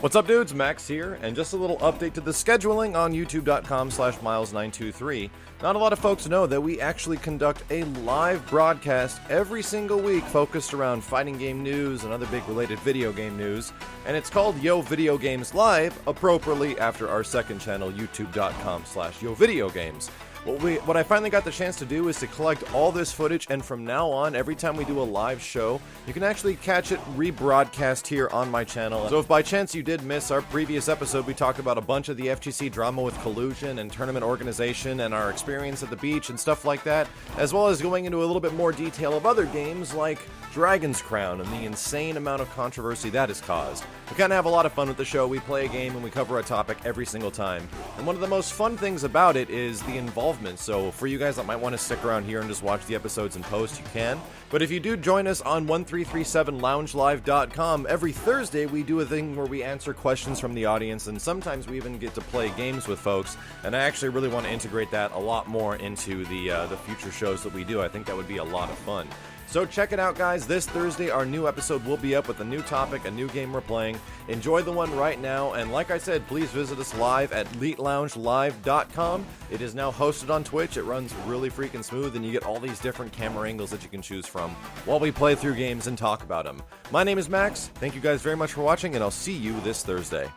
What's up, dudes? Max here, and just a little update to the scheduling on youtube.com/miles923. Not a lot of folks know that we actually conduct a live broadcast every single week focused around fighting game news and other big related video game news, and it's called YoVideogames Live, appropriately after our second channel, youtube.com/YoVideogames. What I finally got the chance to do is to collect all this footage, and from now on, every time we do a live show, you can actually catch it rebroadcast here on my channel. So if by chance you did miss our previous episode, we talked about a bunch of the FGC drama with Collusion and tournament organization and our experience at the beach and stuff like that, as well as going into a little bit more detail of other games like Dragon's Crown and the insane amount of controversy that has caused. We kind of have a lot of fun with the show. We play a game and we cover a topic every single time. And one of the most fun things about it is the involvement. So for you guys that might want to stick around here and just watch the episodes in post, you can. But if you do join us on 1337loungelive.com, every Thursday we do a thing where we answer questions from the audience, and sometimes we even get to play games with folks. And I actually really want to integrate that a lot more into the future shows that we do. I think that would be a lot of fun. So check it out, guys. This Thursday, our new episode will be up with a new topic, a new game we're playing. Enjoy the one right now, and like I said, please visit us live at eliteloungelive.com. It is now hosted on Twitch. It runs really freaking smooth, and you get all these different camera angles that you can choose from while we play through games and talk about them. My name is Max. Thank you guys very much for watching, and I'll see you this Thursday.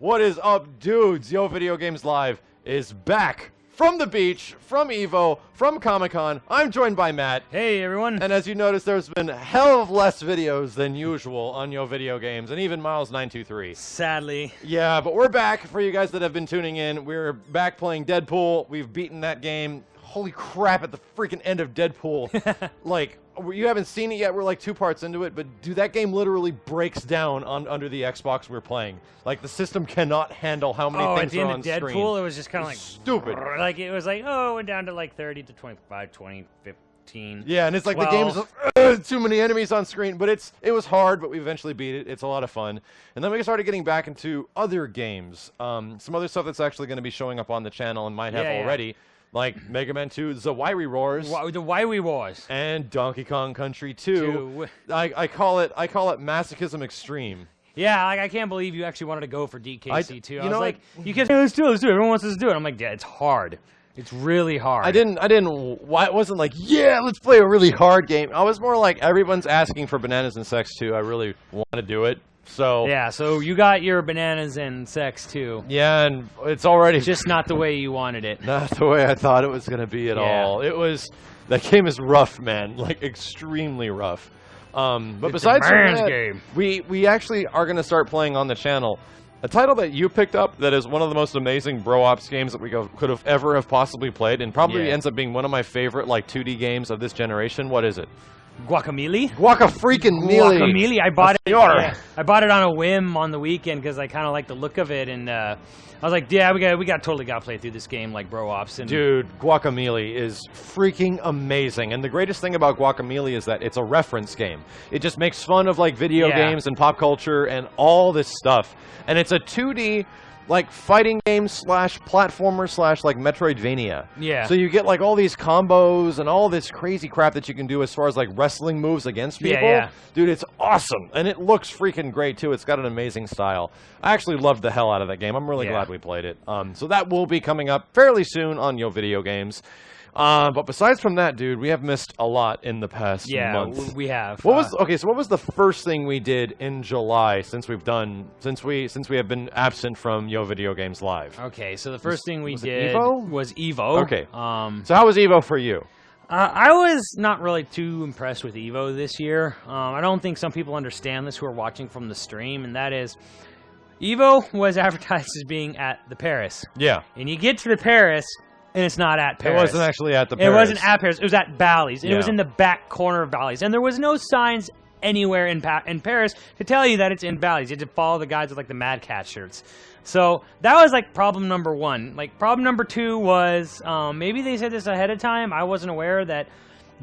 What is up, dudes? YoVideogames Live is back from the beach, from EVO, from Comic-Con. I'm joined by Matt. Hey, everyone. And as you notice, there's been a hell of less videos than usual on YoVideogames, and even Miles923. Sadly. Yeah, but we're back for you guys that have been tuning in. We're back playing Deadpool. We've beaten that game. Holy crap, at the freaking end of Deadpool. Like, you haven't seen it yet. We're like 2 parts into it, but dude, that game literally breaks down under the Xbox we're playing. Like, the system cannot handle how many things are on screen. At the end of Deadpool, it was just kind of like stupid. Like, it was like, oh, it went down to like 30 to 25, 20, 15. Yeah, and it's like 12. the game's too many enemies on screen, but it was hard, but we eventually beat it. It's a lot of fun. And then we started getting back into other games. Some other stuff that's actually going to be showing up on the channel and might have already. Like Mega Man 2, The Wiry Roars. The Wiry Wars. And Donkey Kong Country 2. I call it Masochism Extreme. Yeah, like, I can't believe you actually wanted to go for DKC 2. I was like, you can, let's do it. Everyone wants us to do it. I'm like, yeah, it's hard. It's really hard. It wasn't like, yeah, let's play a really hard game. I was more like, everyone's asking for Bananas and Sex 2. I really want to do it. So yeah, so you got your Bananas and Sex too. Yeah, and it's already just not the way you wanted it. Not the way I thought it was going to be at all. That game is rough, man, like extremely rough. But it's besides from that, game. we actually are going to start playing on the channel a title that you picked up that is one of the most amazing bro ops games that we could have ever possibly played, and probably ends up being one of my favorite like 2D games of this generation. What is it? Guacamole? Guacamole. I bought it. Yeah, I bought it on a whim on the weekend because I kind of like the look of it, and I was like, yeah, we totally got to play through this game like bro ops. And dude, Guacamole is freaking amazing, and the greatest thing about Guacamole is that it's a reference game. It just makes fun of like video games and pop culture and all this stuff, and it's a 2D. Like fighting game / platformer / like Metroidvania. Yeah. So you get like all these combos and all this crazy crap that you can do as far as like wrestling moves against people. Yeah. Dude, it's awesome. And it looks freaking great too. It's got an amazing style. I actually loved the hell out of that game. I'm really glad we played it. So that will be coming up fairly soon on YoVideogames. But besides from that, dude, we have missed a lot in the past month. Yeah, we have. What was the first thing we did in July since we have been absent from YoVideogames Live? Okay, so the first thing we did was EVO. Okay. So how was EVO for you? I was not really too impressed with EVO this year. I don't think some people understand this who are watching from the stream, and that is, EVO was advertised as being at the Paris. Yeah. And you get to the Paris, and it's not at Paris. It wasn't actually at the Paris. It wasn't at Paris. It was at Bally's. And it was in the back corner of Bally's. And there was no signs anywhere in Paris to tell you that it's in Bally's. You had to follow the guys with like the Mad Cat shirts. So that was like problem number 1. Like problem number 2 was maybe they said this ahead of time. I wasn't aware that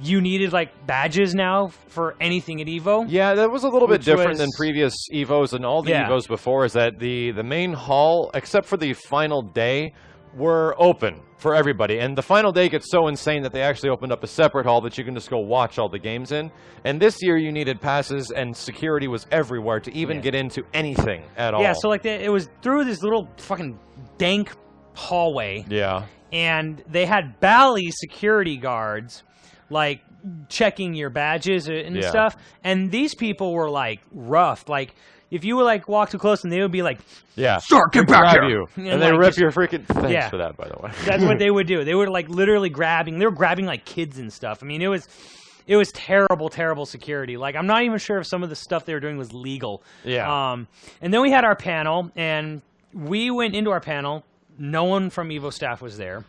you needed like badges now for anything at EVO. Yeah, that was a little bit different than previous EVOs and all the EVOs before, is that the main hall, except for the final day, were open for everybody. And the final day gets so insane that they actually opened up a separate hall that you can just go watch all the games in. And this year you needed passes and security was everywhere to even get into anything at all. Yeah, so like it was through this little fucking dank hallway. Yeah. And they had Bally security guards, like, checking your badges and stuff. And these people were, like, rough. Like, if you would, like, walk too close, and they would be like, "Sir, get back here!" You. And they like, rip your freaking... Thanks for that, by the way. That's what they would do. They were, like, literally grabbing... They were grabbing, like, kids and stuff. I mean, it was terrible, terrible security. Like, I'm not even sure if some of the stuff they were doing was legal. Yeah. And then we had our panel, and we went into our panel. No one from Evo staff was there.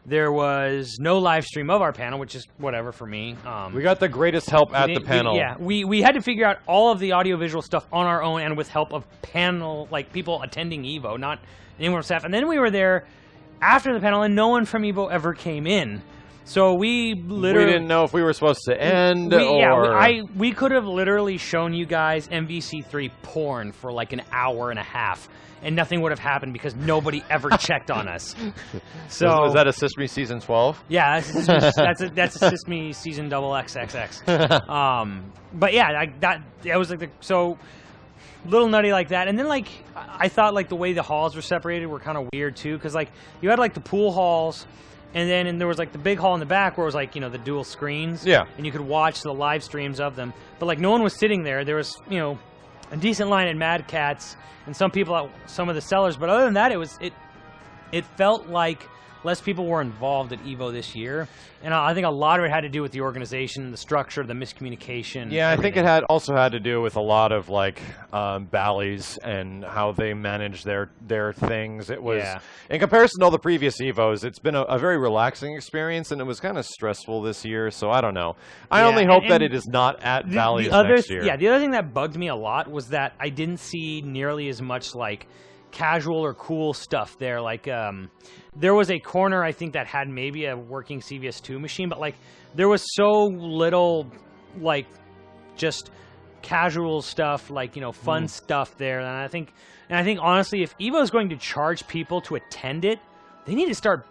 There was no live stream of our panel, which is whatever for me. We got the greatest help at the panel. We had to figure out all of the audiovisual stuff on our own and with help of panel, like people attending Evo, not anyone from staff. And then we were there after the panel, and no one from Evo ever came in. So we literally... We didn't know if we were supposed to end we could have literally shown you guys MVC3 porn for like an hour and a half. And nothing would have happened because nobody ever checked on us. So is that a Sesame Season 12? Yeah, that's a Sesame Season XXX. But yeah, that was like so little nutty like that. And then like I thought like the way the halls were separated were kind of weird too, because like you had like the pool halls, and there was like the big hall in the back where it was like, you know, the dual screens. Yeah. And you could watch the live streams of them, but like no one was sitting there. There was, you know, a decent line at Mad Catz and some people at some of the sellers, but other than that, it felt like less people were involved at Evo this year, and I think a lot of it had to do with the organization, the structure, the miscommunication. Yeah, I think it also had to do with a lot of like Bally's and how they manage their things. It was in comparison to all the previous Evos, it's been a very relaxing experience, and it was kind of stressful this year. So I don't know. I only hope that it is not at Bally's next year. Yeah, the other thing that bugged me a lot was that I didn't see nearly as much like casual or cool stuff there. Like there was a corner I think that had maybe a working CVS2 machine, but like there was so little like just casual stuff, like, you know, fun stuff there. And I think honestly, if Evo is going to charge people to attend it, they need to start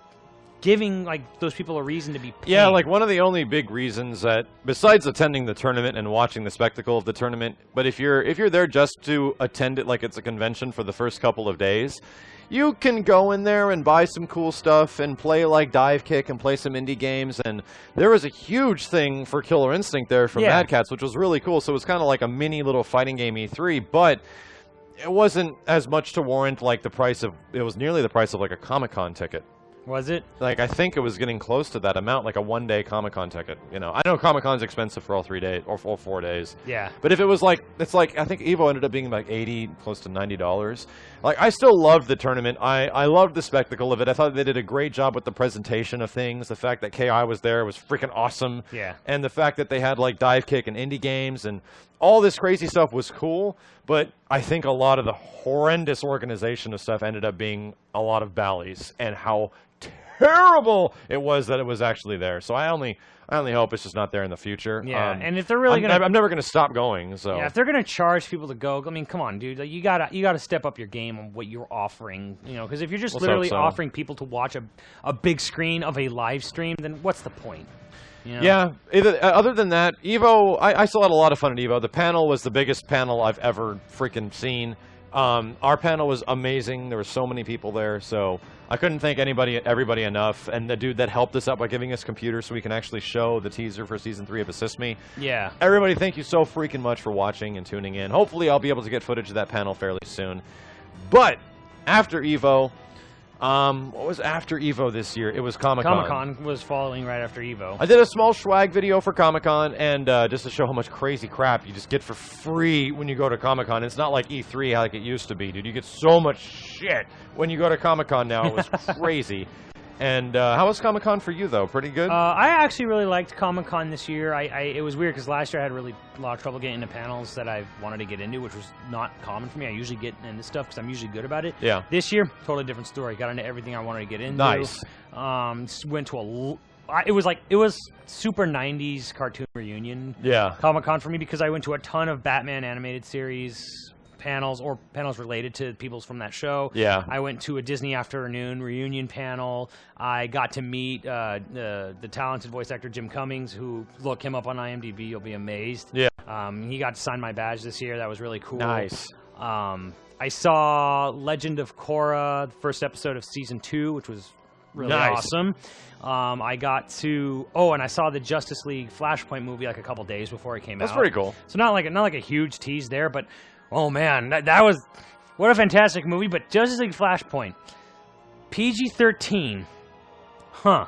giving like those people a reason to be paid. Yeah, like one of the only big reasons that, besides attending the tournament and watching the spectacle of the tournament, but if you're there just to attend it like it's a convention for the first couple of days, you can go in there and buy some cool stuff and play like Dive Kick and play some indie games. And there was a huge thing for Killer Instinct there from Mad Catz, which was really cool. So it was kind of like a mini little fighting game E3, but it wasn't as much to warrant like the price of, it was nearly the price of like a Comic-Con ticket. Was it? Like, I think it was getting close to that amount, like a one-day Comic-Con ticket. You know, I know Comic-Con's expensive for all 3 days, or all 4 days. Yeah. But if it was like, it's like, I think Evo ended up being like $80, close to $90. Like, I still loved the tournament. I loved the spectacle of it. I thought they did a great job with the presentation of things. The fact that KI was there was freaking awesome. Yeah. And the fact that they had like Dive Kick and indie games and all this crazy stuff was cool. But I think a lot of the horrendous organization of stuff ended up being a lot of Bally's, and how terrible it was that it was actually there. So I only hope it's just not there in the future. Yeah, and if they're really I'm never gonna stop going. So yeah, if they're gonna charge people to go, I mean, come on, dude, like, you gotta step up your game on what you're offering. You know, because if you're just literally offering people to watch a big screen of a live stream, then what's the point? You know? Yeah. Other than that, Evo, I still had a lot of fun at Evo. The panel was the biggest panel I've ever freaking seen. Our panel was amazing. There were so many people there, so I couldn't thank everybody enough. And the dude that helped us out by giving us computers so we can actually show the teaser for Season 3 of Assist Me. Yeah. Everybody, thank you so freaking much for watching and tuning in. Hopefully I'll be able to get footage of that panel fairly soon. But after Evo, what was after Evo this year? It was Comic-Con. Comic-Con was following right after Evo. I did a small swag video for Comic-Con, and just to show how much crazy crap you just get for free when you go to Comic-Con. It's not like E3 like it used to be, dude. You get so much shit when you go to Comic-Con now. It was crazy. And how was Comic-Con for you, though? Pretty good? I actually really liked Comic-Con this year. It was weird because last year I had really a lot of trouble getting into panels that I wanted to get into, which was not common for me. I usually get into stuff because I'm usually good about it. Yeah. This year, totally different story. Got into everything I wanted to get into. Nice. Went to it was super 90s cartoon reunion. Yeah. Comic-Con for me, because I went to a ton of Batman animated series panels or panels related to people from that show. Yeah. I went to a Disney Afternoon reunion panel. I got to meet the talented voice actor Jim Cummings, who, look him up on IMDb, you'll be amazed. Yeah. He got to sign my badge this year. That was really cool. Nice. I saw Legend of Korra, the first episode of season 2, which was really awesome. I got to and I saw the Justice League Flashpoint movie like a couple days before it came out. That's pretty cool. So not like a huge tease there, but oh man, that was what a fantastic movie. But Justice League Flashpoint, PG-13, huh?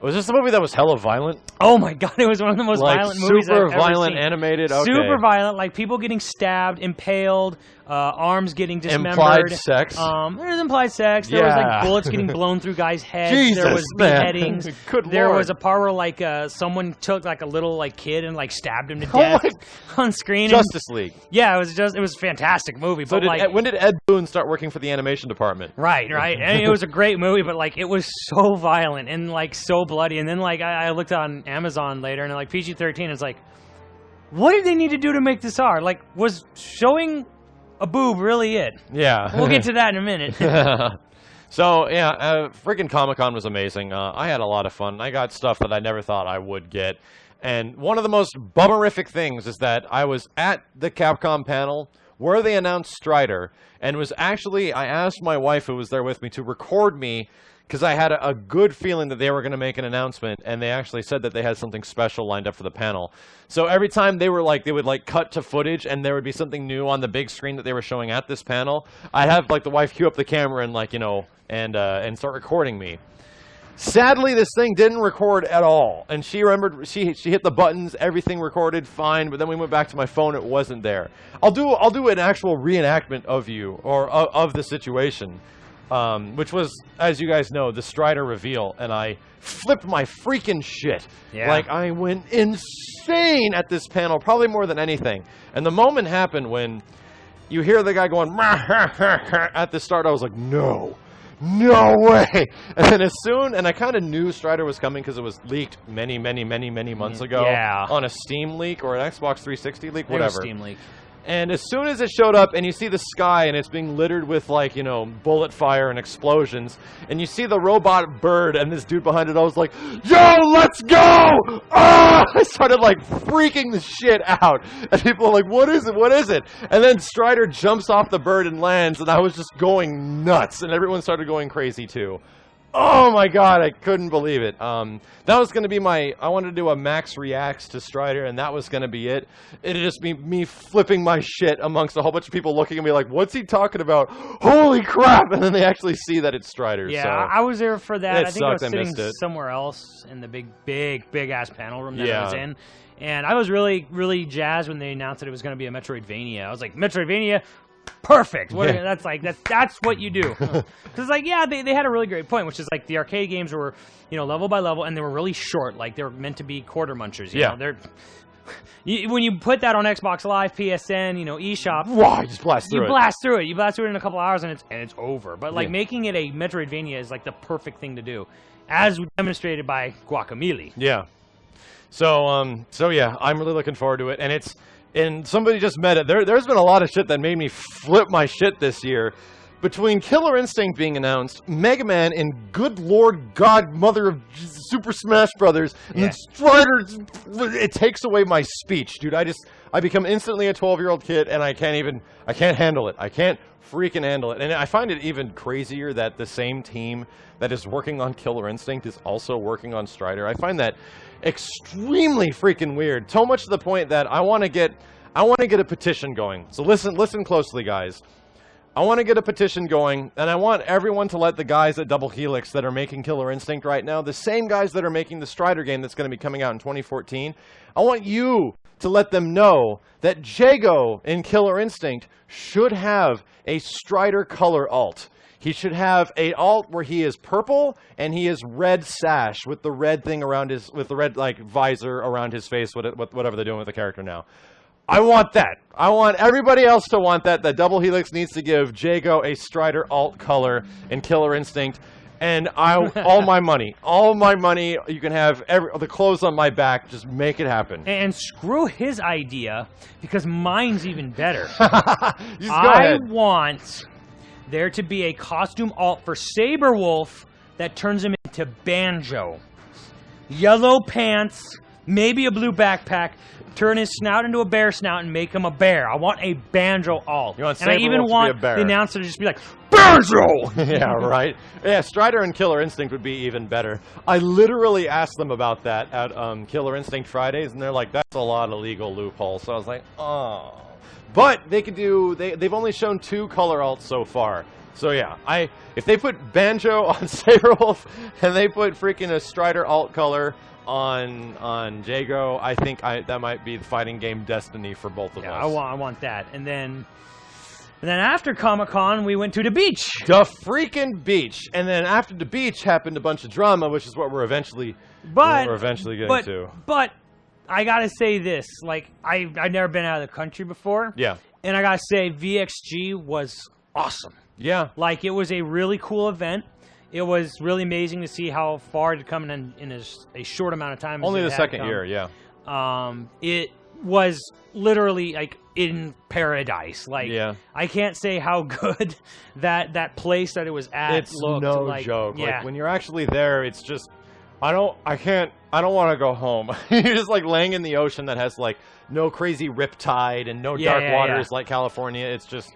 Was this the movie that was hella violent? Oh my god, it was one of the most violent movies I've ever seen. Super violent, animated, okay. Super violent, like people getting stabbed, impaled, arms getting dismembered. Implied sex? There's implied sex. There was like bullets getting blown through guys' heads. Jesus, there was beheadings. Good there Lord. was a part where like someone took like a little like kid and like stabbed him to death on screen. Justice League. Yeah, it was a fantastic movie. So but when did Ed Boon start working for the animation department? Right. And it was a great movie, but like it was so violent and like so bloody. And then like I looked on Amazon later and like PG-13 is like, what did they need to do to make this hard? Like, was showing a boob really it? Yeah. We'll get to that in a minute. So, yeah, freaking Comic-Con was amazing. I had a lot of fun. I got stuff that I never thought I would get. And one of the most bummerific things is that I was at the Capcom panel where they announced Strider, and was actually, I asked my wife who was there with me to record me because I had a good feeling that they were going to make an announcement, and they actually said that they had something special lined up for the panel. So every time they would cut to footage, and there would be something new on the big screen that they were showing at this panel, I'd have like the wife cue up the camera and and start recording me. Sadly, this thing didn't record at all, and she remembered she hit the buttons, everything recorded fine, but then we went back to my phone, it wasn't there. I'll do an actual reenactment of of the situation. Which was, as you guys know, the Strider reveal, and I flipped my freaking shit. Yeah. Like, I went insane at this panel, probably more than anything. And the moment happened when you hear the guy going, at the start, I was like, no way! And then and I kind of knew Strider was coming because it was leaked many months ago. Yeah. On a Steam leak or an Xbox 360 leak, It whatever. was Steam leak. And as soon as it showed up, and you see the sky, and it's being littered with, like, bullet fire and explosions, and you see the robot bird and this dude behind it, I was like, yo, let's go! Ah! I started, like, freaking the shit out. And people are like, what is it? And then Strider jumps off the bird and lands, and I was just going nuts, and everyone started going crazy, too. Oh my god, I couldn't believe it. That was going to be I wanted to do a Max Reacts to Strider, and that was going to be it. It'd just be me flipping my shit amongst a whole bunch of people looking at me like, what's he talking about? Holy crap! And then they actually see that it's Strider. Yeah, so. I was there for that. I think I was missed sitting it. somewhere else in the big ass panel room that I was in. And I was really, really jazzed when they announced that it was going to be a Metroidvania. I was like, Metroidvania? Perfect. That's what you do. Because they had a really great point, which is like the arcade games were level by level, and they were really short. Like they were meant to be quarter munchers. You know? When you put that on Xbox Live, PSN, eShop, wow, you just blast through it. You blast through it in a couple hours, and it's over. But making it a Metroidvania is like the perfect thing to do, as demonstrated by Guacamelee. Yeah. So yeah, I'm really looking forward to it, and somebody just met it. There's been a lot of shit that made me flip my shit this year. Between Killer Instinct being announced, Mega Man, and good Lord God, Mother of Super Smash Brothers, and then Strider, it takes away my speech, dude. I become instantly a 12-year-old kid, and I can't handle it. I can't freaking handle it. And I find it even crazier that the same team that is working on Killer Instinct is also working on Strider. I find that extremely freaking weird. So much to the point that I want to get a petition going. So listen closely, guys. I want to get a petition going, and I want everyone to let the guys at Double Helix that are making Killer Instinct right now, the same guys that are making the Strider game that's going to be coming out in 2014, I want you to let them know that Jago in Killer Instinct should have a Strider color alt. He should have a alt where he is purple and he is red sash with the red thing around with the red visor around his face, whatever they're doing with the character now. I want that. I want everybody else to want that. That Double Helix needs to give Jago a Strider alt color in Killer Instinct. And all my money, you can have the clothes on my back, just make it happen. And screw his idea, because mine's even better. I want there to be a costume alt for Saberwolf that turns him into Banjo. Yellow pants, maybe a blue backpack, turn his snout into a bear snout and make him a bear. I want a Banjo alt. You want and I even to want be a bear. the announcer to just be like, Banjo! Yeah, right. Yeah, Strider and Killer Instinct would be even better. I literally asked them about that at Killer Instinct Fridays, and they're like, that's a lot of legal loopholes. So I was like, oh. But they could do, they've only shown 2 color alts so far. So yeah, if they put Banjo on Saberwolf, and they put freaking a Strider alt color on Jago, I think that might be the fighting game destiny for both of us. I want that. And then after Comic-Con, we went to the beach. The freaking beach. And then after the beach happened a bunch of drama, which is what we're eventually getting to. But I gotta say this, like, I've never been out of the country before. Yeah. And I gotta say, VXG was awesome. Yeah. Like, it was a really cool event. It was really amazing to see how far it had come in a short amount of time. Only the second year, yeah. It was literally like in paradise. Like, yeah. I can't say how good that place that it was at looked. It's no like, joke. Yeah. Like, when you're actually there, it's just, I don't want to go home. You're just like laying in the ocean that has like no crazy riptide and no dark waters like California. It's just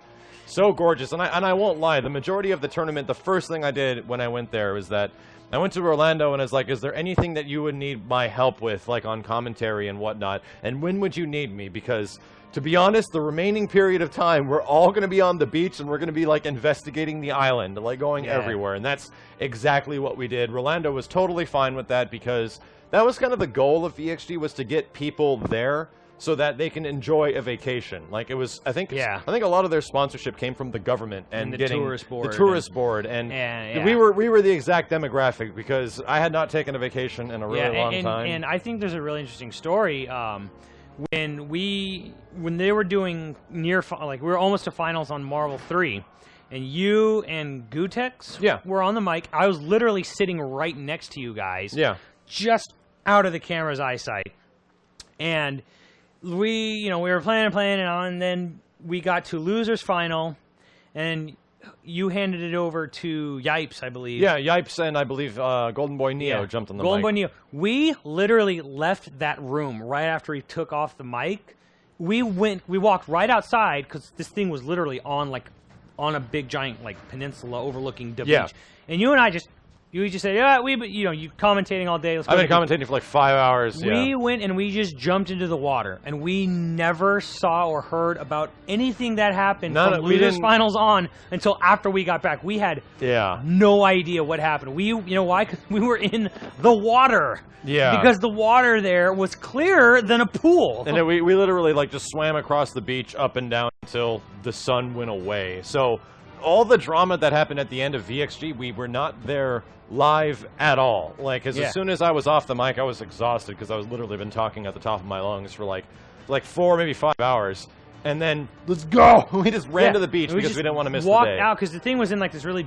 so gorgeous. And I won't lie, the majority of the tournament, the first thing I did when I went there was that I went to Orlando and I was like, is there anything that you would need my help with, like on commentary and whatnot? And when would you need me? Because, to be honest, the remaining period of time, we're all going to be on the beach and we're going to be like investigating the island, like going everywhere. And that's exactly what we did. Rolando was totally fine with that because that was kind of the goal of VXG, was to get people there so that they can enjoy a vacation. Like, it was, I think a lot of their sponsorship came from the government and the getting tourist board. The tourist board. And we were the exact demographic because I had not taken a vacation in a really long time. And I think there's a really interesting story. When they were doing we were almost to finals on Marvel 3, and you and Gutex were on the mic. I was literally sitting right next to you guys. Yeah. Just out of the camera's eyesight. And we were playing and then we got to losers final, and you handed it over to Yipes, I believe. Yeah, Yipes and I believe Golden Boy Neo jumped on the mic. Golden Boy Neo. We literally left that room right after he took off the mic. We walked right outside because this thing was literally on a big giant peninsula overlooking the beach. And you and I just said, you commentating all day. I've been commentating for like 5 hours. We went and we just jumped into the water, and we never saw or heard about anything that happened from losers finals on until after we got back. We had no idea what happened. You know why? Because we were in the water. Yeah. Because the water there was clearer than a pool. And then we literally just swam across the beach up and down until the sun went away. So all the drama that happened at the end of VXG, we were not there live at all. As soon as I was off the mic, I was exhausted because I was literally been talking at the top of my lungs for like 4, maybe 5 hours. And then, let's go! We just ran to the beach because we didn't want to miss the day. Walked out because the thing was in this really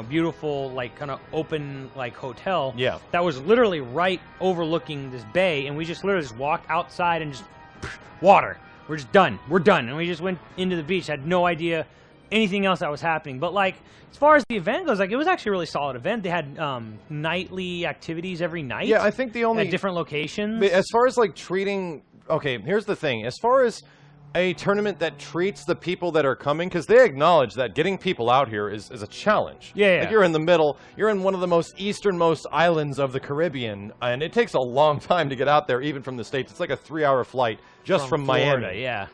beautiful kind of open hotel. Yeah. That was literally right overlooking this bay, and we just literally walked outside and just water. We're just done. We're done. And we just went into the beach. Had no idea anything else that was happening. But as far as the event goes, it was actually a really solid event. They had nightly activities every night. Yeah, I think the only at different locations. As far as treating, okay, here's the thing. As far as a tournament that treats the people that are coming, because they acknowledge that getting people out here is a challenge. Yeah. You're in the middle. You're in one of the most easternmost islands of the Caribbean, and it takes a long time to get out there, even from the States. It's like a 3-hour flight just from Florida, Miami. Yeah.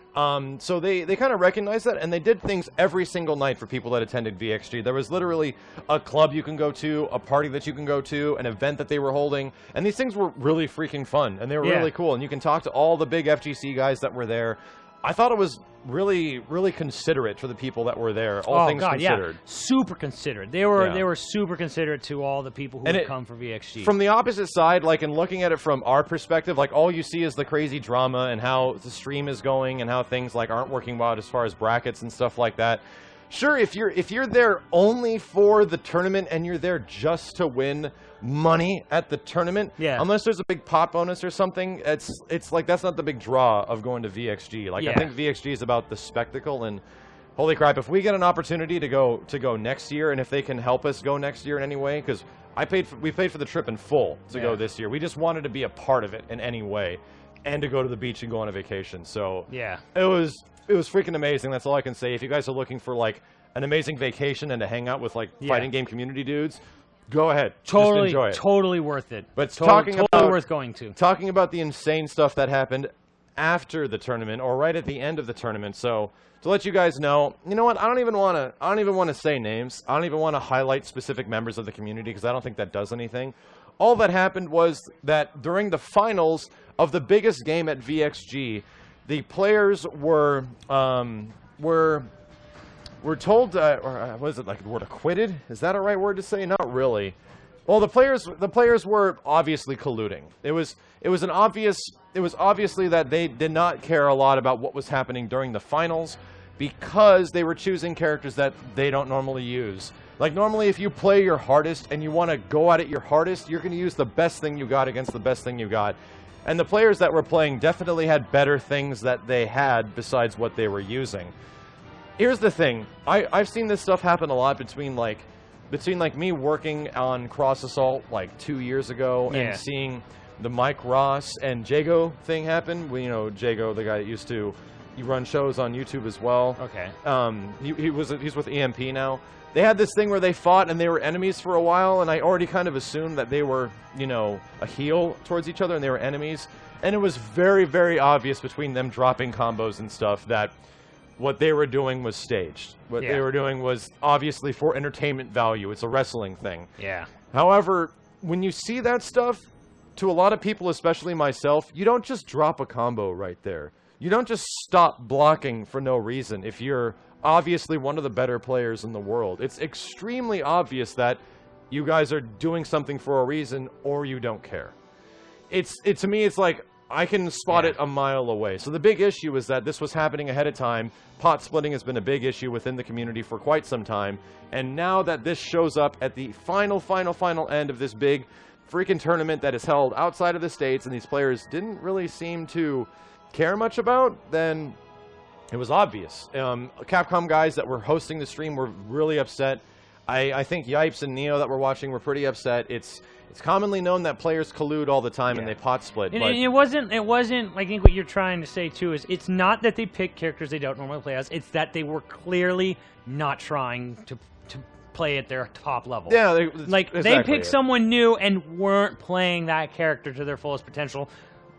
So they kind of recognize that, and they did things every single night for people that attended VXG. There was literally a club you can go to, a party that you can go to, an event that they were holding, and these things were really freaking fun, and they were really cool, and you can talk to all the big FGC guys that were there. I thought it was really, really considerate for the people that were there, all things considered. Yeah. Super considerate. They were super considerate to all the people who would come for VXG. From the opposite side, in looking at it from our perspective, all you see is the crazy drama and how the stream is going and how things aren't working well as far as brackets and stuff like that. Sure, if you're there only for the tournament and you're there just to win money at the tournament, unless there's a big pot bonus or something, it's like that's not the big draw of going to VXG. Like I think VXG is about the spectacle, and holy crap, if we get an opportunity to go next year, and if they can help us go next year in any way, because we paid for the trip in full to go this year. We just wanted to be a part of it in any way, and to go to the beach and go on a vacation. So it was freaking amazing. That's all I can say. If you guys are looking for like an amazing vacation and to hang out with like fighting game community dudes, go ahead. Totally, just enjoy it. Totally worth it. But totally worth going to. Talking about the insane stuff that happened after the tournament or right at the end of the tournament. So to let you guys know, you know what? I don't even want to say names. I don't even want to highlight specific members of the community because I don't think that does anything. All that happened was that during the finals of the biggest game at VXG, the players were told, or what is it, like the word acquitted? Is that a right word to say? Not really. Well, the players were obviously colluding. It was obviously that they did not care a lot about what was happening during the finals because they were choosing characters that they don't normally use. Like normally if you play your hardest and you want to go at it your hardest, you're going to use the best thing you got against the best thing you got. And the players that were playing definitely had better things that they had besides what they were using. Here's the thing. I've seen this stuff happen a lot between me working on Cross Assault like 2 years ago and seeing the Mike Ross and Jago thing happen. Well, you know, Jago, the guy that used to run shows on YouTube as well. Okay. He's with EMP now. They had this thing where they fought and they were enemies for a while, and I already kind of assumed that they were, you know, a heel towards each other and they were enemies. And it was very, very obvious between them dropping combos and stuff that what they were doing was staged. What they were doing was obviously for entertainment value. It's a wrestling thing. Yeah. However, when you see that stuff, to a lot of people, especially myself, you don't just drop a combo right there. You don't just stop blocking for no reason if you're obviously one of the better players in the world. It's extremely obvious that you guys are doing something for a reason or you don't care. To me, it's like, I can spot it a mile away. So the big issue is that this was happening ahead of time. Pot splitting has been a big issue within the community for quite some time. And now that this shows up at the final end of this big freaking tournament that is held outside of the States and these players didn't really seem to care much about, then it was obvious. Capcom guys that were hosting the stream were really upset. I think Yipes and Neo that were watching were pretty upset. It's commonly known that players collude all the time and they pot split. And it wasn't, I think what you're trying to say too is it's not that they pick characters they don't normally play as, it's that they were clearly not trying to play at their top level. Yeah, they picked someone new and weren't playing that character to their fullest potential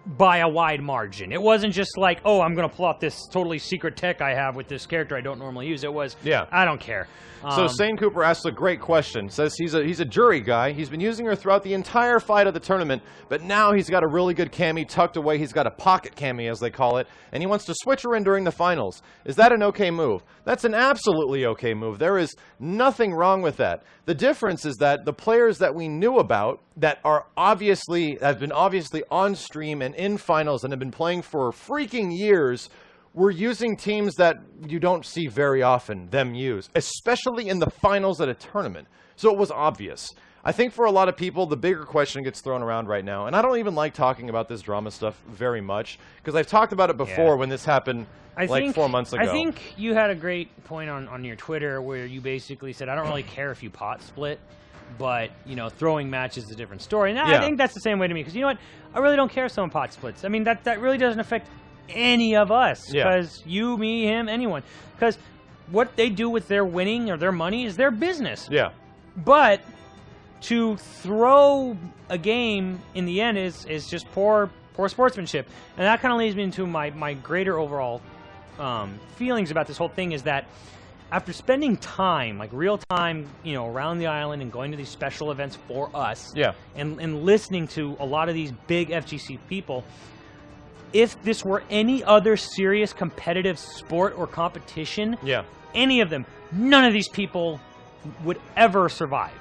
by a wide margin. It wasn't just like, oh, I'm going to pull out this totally secret tech I have with this character I don't normally use. It was, I don't care. So Sane Cooper asks a great question. Says he's a jury guy. He's been using her throughout the entire fight of the tournament, but now he's got a really good cami tucked away. He's got a pocket cami, as they call it, and he wants to switch her in during the finals. Is that an okay move? That's an absolutely okay move. There is nothing wrong with that. The difference is that the players that we knew about that have been obviously on stream and in finals and have been playing for freaking years were using teams that you don't see very often them use, especially in the finals at a tournament. So it was obvious. I think for a lot of people, the bigger question gets thrown around right now, and I don't even like talking about this drama stuff very much, because I've talked about it before when this happened 4 months ago. I think you had a great point on your Twitter where you basically said, I don't really care if you pot split, but, you know, throwing matches is a different story. And I think that's the same way to me, because you know what? I really don't care if someone pot splits. I mean, that really doesn't affect any of us, because you, me, him, anyone, because what they do with their winning or their money is their business. But to throw a game in the end is just poor sportsmanship, and that kind of leads me into my greater overall feelings about this whole thing. Is that after spending time, like real time, you know, around the island and going to these special events for us, and listening to a lot of these big FGC people, if this were any other serious competitive sport or competition, any of them, none of these people would ever survive.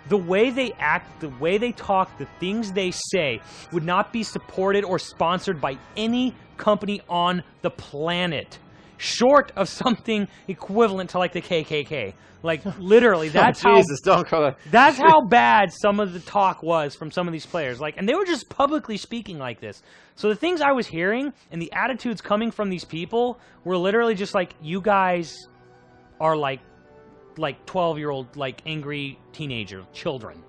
The way they act, the way they talk, the things they say would not be supported or sponsored by any company on the planet. short of something equivalent to like the KKK. Like literally, that's Jesus, don't call it. That's how bad some of the talk was from some of these players. Like, and they were just publicly speaking like this. So the things I was hearing and the attitudes coming from these people were literally just like, you guys are like 12-year-old, like angry teenager children.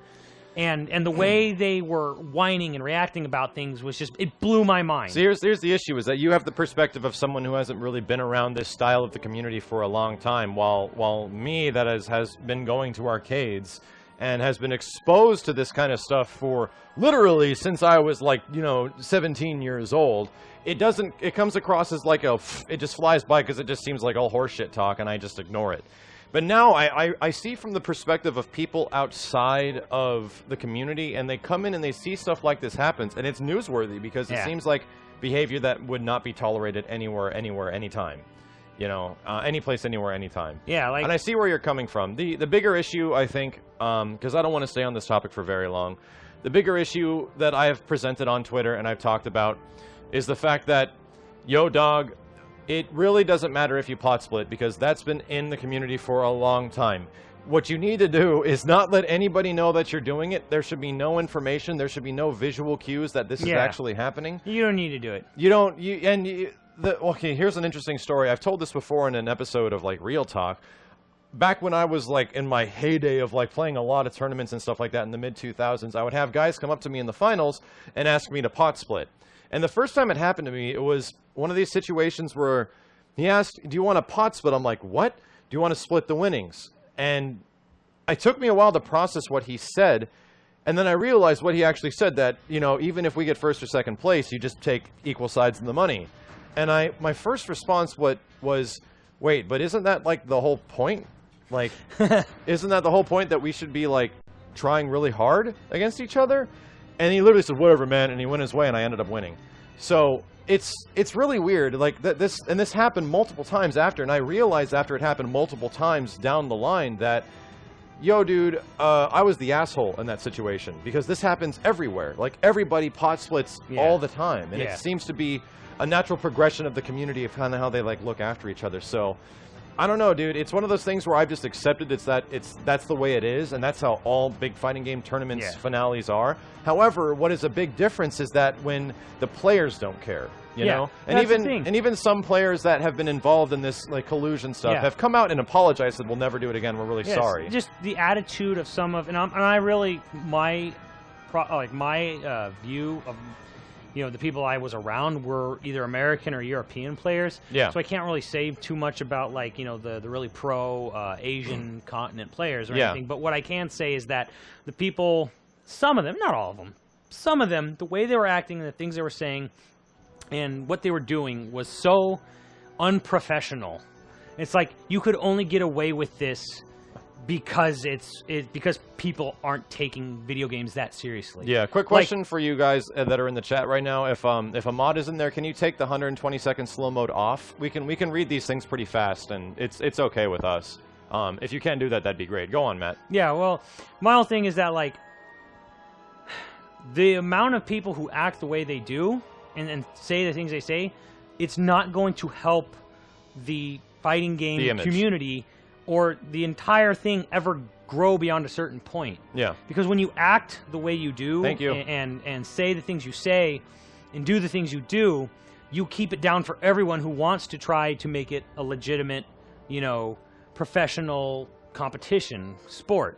And the way they were whining and reacting about things was just, it blew my mind. So here's the issue, is that you have the perspective of someone who hasn't really been around this style of the community for a long time, while me, that has been going to arcades and has been exposed to this kind of stuff for literally since I was like, 17 years old. It comes across as like it just flies by because it just seems like all horseshit talk and I just ignore it. But now I see from the perspective of people outside of the community, and they come in and they see stuff like this happens, and it's newsworthy because it seems like behavior that would not be tolerated anywhere, anytime. Any place, anywhere, anytime. Yeah, like... And I see where you're coming from. The bigger issue, I think, because I don't want to stay on this topic for very long, the bigger issue that I have presented on Twitter and I've talked about is the fact that, yo, dog... It really doesn't matter if you pot split, because that's been in the community for a long time. What you need to do is not let anybody know that you're doing it. There should be no information. There should be no visual cues that this is actually happening. You don't need to do it. You don't. Okay, here's an interesting story. I've told this before in an episode of like Real Talk. Back when I was like in my heyday of like playing a lot of tournaments and stuff like that in the mid-2000s, I would have guys come up to me in the finals and ask me to pot split. And the first time it happened to me, it was one of these situations where he asked, do you want a pot split? I'm like, what? Do you want to split the winnings? And it took me a while to process what he said. And then I realized what he actually said, that, even if we get first or second place, you just take equal sides in the money. And my first response was, wait, but isn't that like the whole point? Like, isn't that the whole point, that we should be like trying really hard against each other? And he literally said, whatever, man, and he went his way, and I ended up winning. So it's really weird. Like this happened multiple times after, and I realized after it happened multiple times down the line that, yo, dude, I was the asshole in that situation, because this happens everywhere. Like, everybody pot splits all the time, and it seems to be a natural progression of the community of kind of how they like look after each other. So I don't know, dude. It's one of those things where I've just accepted that's the way it is, and that's how all big fighting game tournaments finales are. However, what is a big difference is that when the players don't care, you know, and even some players that have been involved in this like collusion stuff have come out and apologized, said we'll never do it again. We're really sorry. Just the attitude of some of, and I really my view of. The people I was around were either American or European players. Yeah. So I can't really say too much about, like, the really pro Asian continent players or anything. But what I can say is that the people, some of them, not all of them, some of them, the way they were acting and the things they were saying and what they were doing was so unprofessional. It's like you could only get away with this because because people aren't taking video games that seriously. Yeah, quick question for you guys that are in the chat right now. If a mod is in there, can you take the 120-second slow mode off? We can read these things pretty fast, and it's okay with us. If you can do that, that'd be great. Go on, Matt. Yeah, well, my whole thing is that, like, the amount of people who act the way they do and say the things they say, it's not going to help the fighting game community or the entire thing ever grow beyond a certain point. Yeah. Because when you act the way you do, and say the things you say, and do the things you do, you keep it down for everyone who wants to try to make it a legitimate, professional competition sport.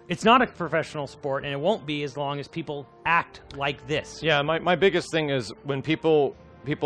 It's not a professional sport, and it won't be as long as people act like this. Yeah, my biggest thing is when people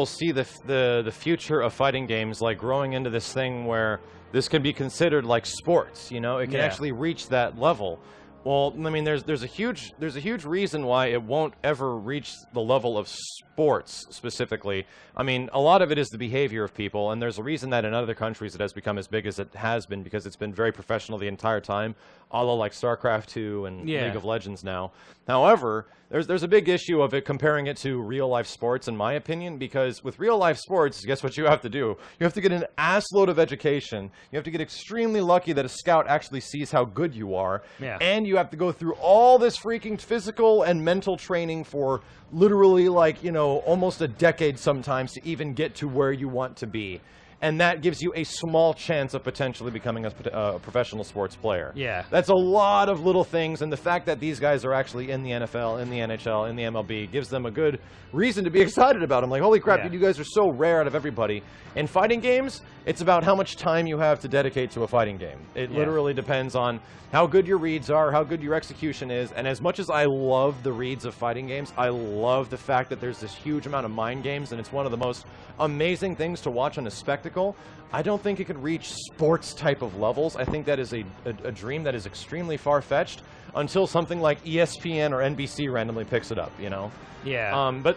see the future of fighting games like growing into this thing where this can be considered like sports, it can actually reach that level. Well, I mean, there's a huge reason why it won't ever reach the level of sports specifically. I mean, a lot of it is the behavior of people, and there's a reason that in other countries it has become as big as it has been, because it's been very professional the entire time, a la like StarCraft 2 and League of Legends now. However, there's a big issue of it comparing it to real-life sports, in my opinion, because with real-life sports, guess what you have to do? You have to get an assload of education. You have to get extremely lucky that a scout actually sees how good you are. Yeah. And you have to go through all this freaking physical and mental training for literally, like, almost a decade sometimes to even get to where you want to be. and that gives you a small chance of potentially becoming a professional sports player. Yeah. That's a lot of little things, and the fact that these guys are actually in the NFL, in the NHL, in the MLB gives them a good reason to be excited about them. Like, holy crap, you guys are so rare out of everybody. In fighting games, it's about how much time you have to dedicate to a fighting game. It literally depends on how good your reads are, how good your execution is, and as much as I love the reads of fighting games, I love the fact that there's this huge amount of mind games, and it's one of the most amazing things to watch on a spectacle. I don't think it could reach sports type of levels. I think that is a dream that is extremely far-fetched until something like ESPN or NBC randomly picks it up, you know? Yeah. But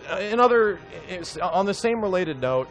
on the same related note,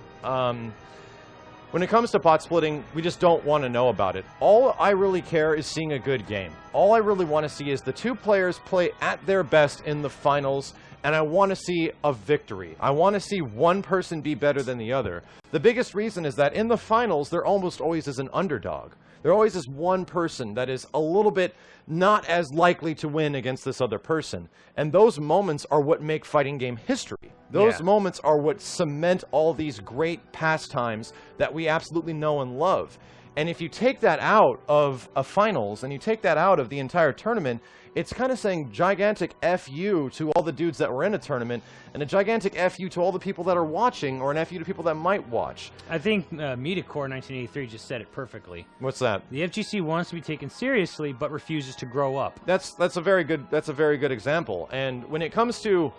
when it comes to pot splitting, we just don't want to know about it. All I really care is seeing a good game. All I really want to see is the two players play at their best in the finals, and I want to see a victory. I want to see one person be better than the other. The biggest reason is that in the finals, there almost always is an underdog. There always is one person that is a little bit not as likely to win against this other person. And those moments are what make fighting game history. Those moments are what cement all these great pastimes that we absolutely know and love. And if you take that out of a finals and you take that out of the entire tournament, it's kind of saying gigantic F you to all the dudes that were in a tournament, and a gigantic F you to all the people that are watching, or an F you to people that might watch. I think MediaCore 1983 just said it perfectly. What's that? The FGC wants to be taken seriously, but refuses to grow up. That's a very good example. And when it comes to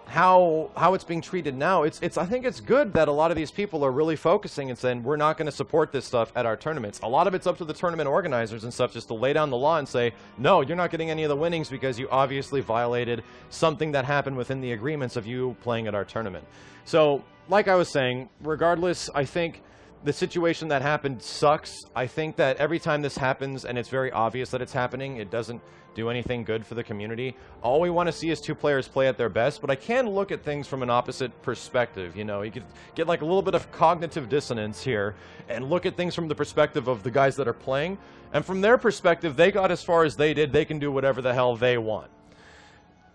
how it's being treated now, I think it's good that a lot of these people are really focusing and saying, we're not going to support this stuff at our tournaments. A lot of it's up to the tournament organizers and stuff just to lay down the law and say, no, you're not getting any of the winnings because you obviously violated something that happened within the agreements of you playing at our tournament. So, like I was saying, regardless, I think the situation that happened sucks. I think that every time this happens and it's very obvious that it's happening, it doesn't do anything good for the community. All we want to see is two players play at their best, but I can look at things from an opposite perspective. You know, you could get like a little bit of cognitive dissonance here and look at things from the perspective of the guys that are playing. And from their perspective, they got as far as they did. They can do whatever the hell they want.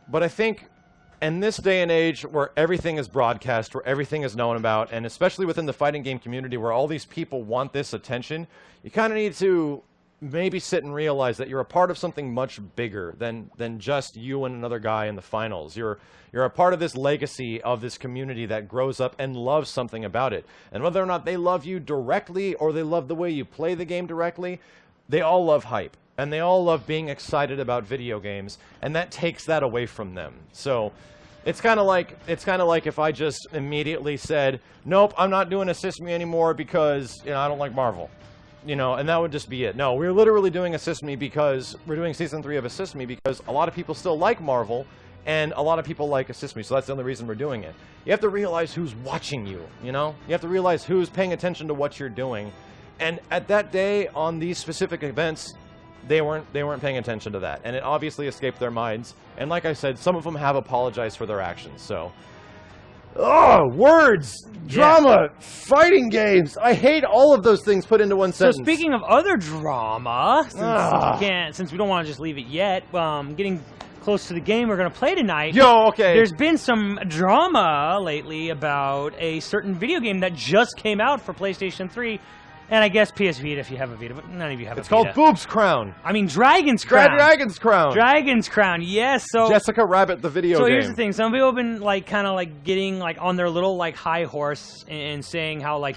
But I think in this day and age where everything is broadcast, where everything is known about, and especially within the fighting game community where all these people want this attention, you kind of need to maybe sit and realize that you're a part of something much bigger than just you and another guy in the finals. You're a part of this legacy of this community that grows up and loves something about it. And whether or not they love you directly or they love the way you play the game directly, they all love hype. And they all love being excited about video games, and that takes that away from them. So it's kind of like if I just immediately said, nope, I'm not doing Assist Me anymore because, you know, I don't like Marvel. You know, and that would just be it. No, we're literally doing Assist Me because we're doing Season 3 of Assist Me because a lot of people still like Marvel, and a lot of people like Assist Me, so that's the only reason we're doing it. You have to realize who's watching you, you know? You have to realize who's paying attention to what you're doing. And at that day, on these specific events, they weren't paying attention to that, and it obviously escaped their minds. And like I said, some of them have apologized for their actions. So, words, drama, fighting games. I hate all of those things put into one sentence. So speaking of other drama, since we don't want to just leave it yet, getting close to the game we're going to play tonight. There's been some drama lately about a certain video game that just came out for PlayStation 3. And I guess PS Vita if you have a Vita, but none of you have a Vita. It's called Boob's Crown. I mean, Dragon's Crown. Dragon's Crown. Dragon's Crown, yes. So Jessica Rabbit, the video game. So here's the thing. Some people have been, like, kind of, like, getting, like, on their little, like, high horse and saying how, like,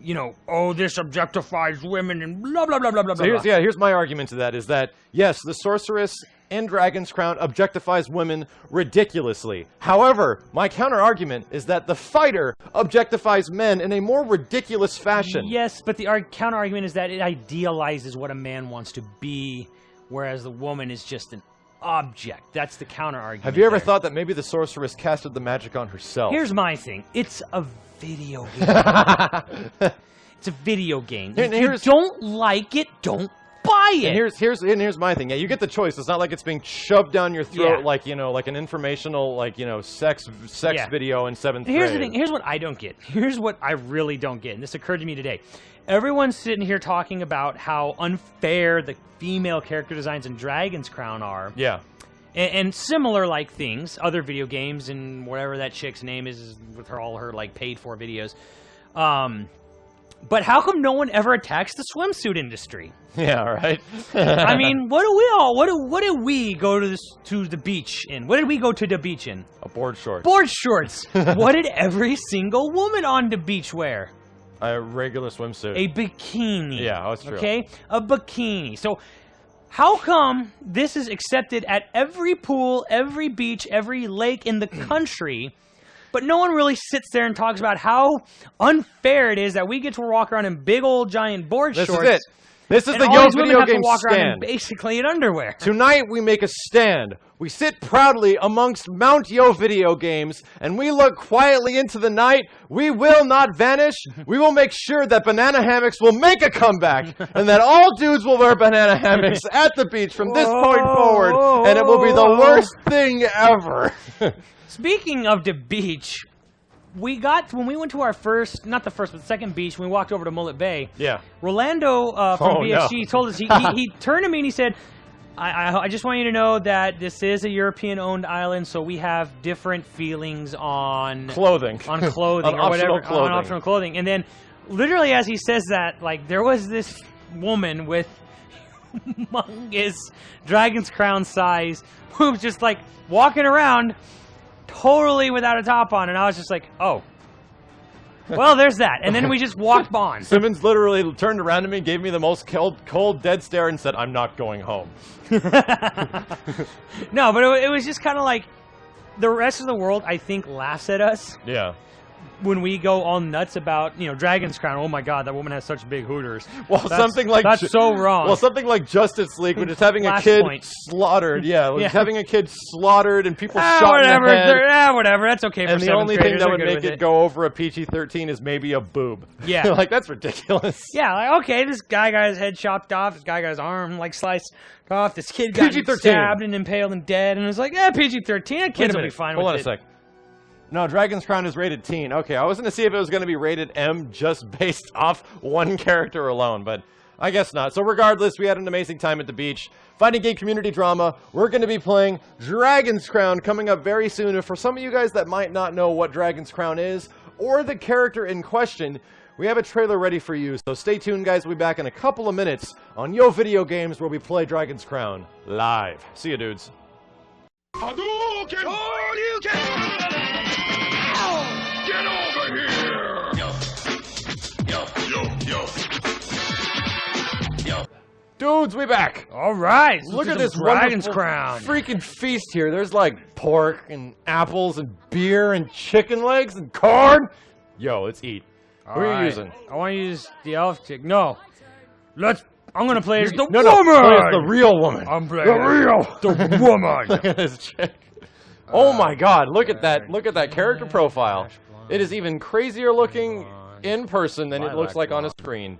you know, oh, this objectifies women and blah, blah, blah, blah, blah, so blah. Here's my argument to that is that, yes, the sorceress in Dragon's Crown objectifies women ridiculously. However, my counter-argument is that the fighter objectifies men in a more ridiculous fashion. Yes, but the counter-argument is that it idealizes what a man wants to be, whereas the woman is just an object. That's the counter-argument. Have you ever thought that maybe the sorceress casted the magic on herself? Here's my thing. It's a video game. It's a video game. If you don't like it, don't buy it. And here's my thing. Yeah, you get the choice. It's not like it's being shoved down your throat like, you know, like an informational, like, you know, sex video in 7th grade. Here's the thing. Here's what I don't get. Here's what I really don't get. And this occurred to me today. Everyone's sitting here talking about how unfair the female character designs in Dragon's Crown are. Yeah. And similar like things, other video games and whatever that chick's name is with all her like paid for videos. But how come no one ever attacks the swimsuit industry? Yeah, right. I mean, what do we go to the beach in? What did we go to the beach in? A board shorts. Board shorts. What did every single woman on the beach wear? A regular swimsuit. A bikini. Yeah, that's true. Okay, a bikini. So, how come this is accepted at every pool, every beach, every lake in the country? But no one really sits there and talks about how unfair it is that we get to walk around in big old giant board shorts. This is it. This is the Yo Video Games stand. Around in basically in underwear. Tonight we make a stand. We sit proudly amongst Mount Yo Video Games, and we look quietly into the night. We will not vanish. We will make sure that banana hammocks will make a comeback, and that all dudes will wear banana hammocks at the beach from this point forward, and it will be the worst thing ever. Speaking of the beach, when we went to our first, not the first, but the second beach, when we walked over to Mullet Bay. Yeah. Rolando from BFG told us, he turned to me and he said, I just want you to know that this is a European-owned island, so we have different feelings on clothing. On clothing on or whatever. clothing. On optional clothing. And then, literally as he says that, like, there was this woman with humongous Dragon's Crown size who was just, like, walking around totally without a top on, and I was just like, oh. Well, there's that. And then we just walked on. Simmons literally turned around to me, gave me the most cold, dead stare, and said, I'm not going home. No, but it was just kind of like, the rest of the world, I think, laughs at us. Yeah. When we go all nuts about, Dragon's Crown. Oh my God, that woman has such big hooters. Well, that's so wrong. Well, something like Justice League, which is having a kid slaughtered. Yeah, yeah. Having a kid slaughtered and people shot in the head. Whatever. That's okay for and the only thing that would make it go over a PG-13 is maybe a boob. Yeah. Like, that's ridiculous. Yeah, like, okay, this guy got his head chopped off. This guy got his arm, like, sliced off. This kid got stabbed and impaled and dead. And it was like, PG-13. Kids will be fine with it. Hold on a sec. No, Dragon's Crown is rated teen. Okay, I was going to see if it was going to be rated M just based off one character alone, but I guess not. So regardless, we had an amazing time at the beach. Fighting game community drama. We're going to be playing Dragon's Crown coming up very soon. And for some of you guys that might not know what Dragon's Crown is, or the character in question, we have a trailer ready for you. So stay tuned, guys. We'll be back in a couple of minutes on Yo Video Games, where we play Dragon's Crown live. See you, dudes. Hadouken! Get over here! Yo. Dudes, we back! Alright! Look at this Dragon's Crown! Freaking feast here. There's like pork and apples and beer and chicken legs and corn. Yo, let's eat. Who are you using? I want to use the elf chick. No. I'm gonna play as the woman! No, play as the real woman. I'm playing the woman! Look at this chick. Oh my God, look at that character profile. It is even crazier looking in person than it looks like on a screen.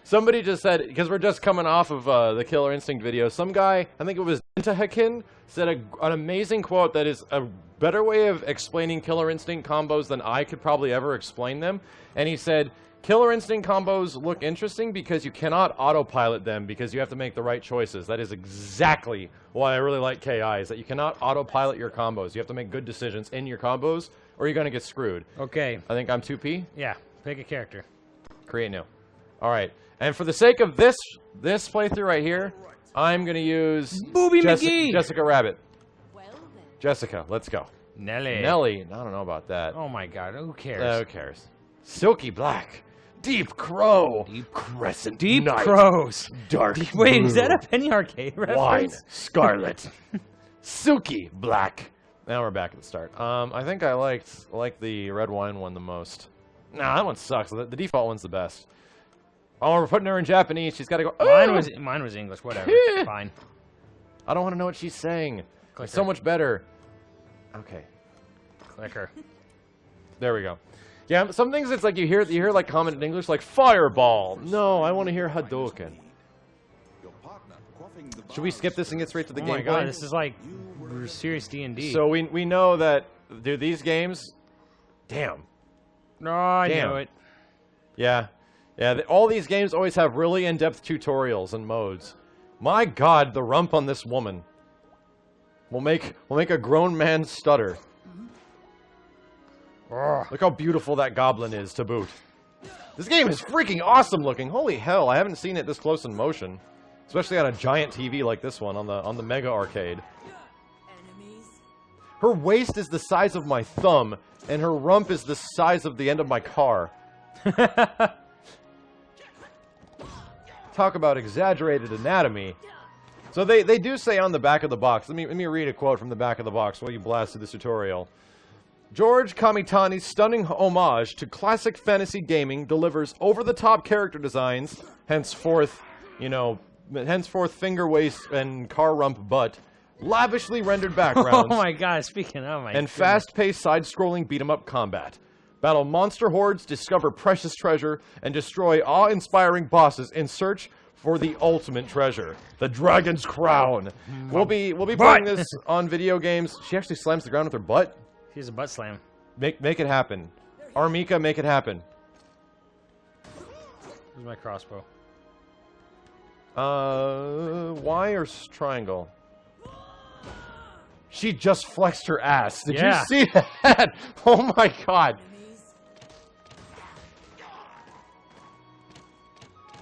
Somebody just said, because we're just coming off of the Killer Instinct video, some guy, I think it was Intahakin, said an amazing quote that is a better way of explaining Killer Instinct combos than I could probably ever explain them. And he said, Killer Instinct combos look interesting because you cannot autopilot them because you have to make the right choices. That is exactly why I really like KI, is that you cannot autopilot your combos. You have to make good decisions in your combos or you're going to get screwed. Okay. I think I'm 2P. Yeah, pick a character. Create new. All right. And for the sake of this playthrough right here, I'm going to use Booby McGee. Jessica Rabbit. Jessica, let's go. Nelly. I don't know about that. Oh my God, who cares? Who cares? Silky Black. Deep Crow. Deep Crescent. Deep Night. Crows. Dark Wait, blue. is that a Penny Arcade reference? Wine. Scarlet. Silky Black. Now we're back at the start. I think I like the red wine one the most. Nah, that one sucks. The default one's the best. Oh, we're putting her in Japanese. She's got to go. Oh! Mine was English. Whatever. Fine. I don't want to know what she's saying. Click it's so much better. Okay. Click her. There we go. Yeah, some things it's like you hear like comment in English like fireball. No, I want to hear Hadouken. Should we skip this and get straight to the gameplay? Oh my God, this is like serious D&D. So we know that dude, these games, damn. No, I know it. Yeah. Yeah, all these games always have really in-depth tutorials and modes. My God, the rump on this woman will make a grown man stutter. Look how beautiful that goblin is to boot. This game is freaking awesome looking. Holy hell, I haven't seen it this close in motion. Especially on a giant TV like this one on the Mega Arcade. Her waist is the size of my thumb, and her rump is the size of the end of my car. Talk about exaggerated anatomy. So they do say on the back of the box, let me read a quote from the back of the box while you blast through this tutorial. George Kamitani's stunning homage to classic fantasy gaming delivers over-the-top character designs, henceforth, you know, finger waist and car rump butt, lavishly rendered backgrounds. Oh my god, speaking of my and fast-paced side-scrolling beat-em-up combat. Battle monster hordes, discover precious treasure, and destroy awe-inspiring bosses in search for the ultimate treasure, the Dragon's Crown. We'll be playing this on video games. She actually slams the ground with her butt. She has a butt slam. Make it happen. Armika, make it happen. Where's my crossbow? Y or triangle? She just flexed her ass. Did you see that? Oh my god.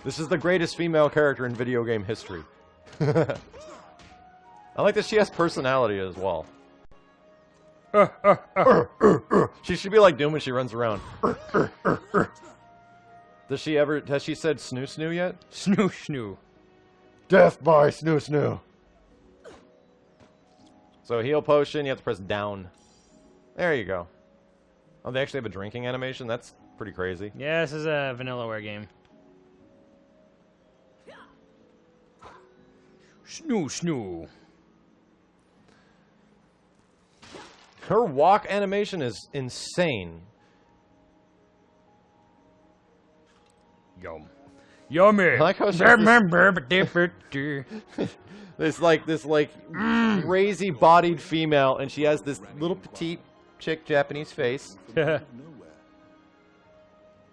This is the greatest female character in video game history. I like that she has personality as well. She should be like Doom when she runs around. Has she said snoo snoo yet? Snoo snoo. Death by snoo snoo. So heal potion, you have to press down. There you go. Oh, they actually have a drinking animation? That's pretty crazy. Yeah, this is a Vanillaware game. Snoo snoo. Her walk animation is insane. Yum. Yummy. I like how this crazy bodied female, and she has this little petite chick Japanese face.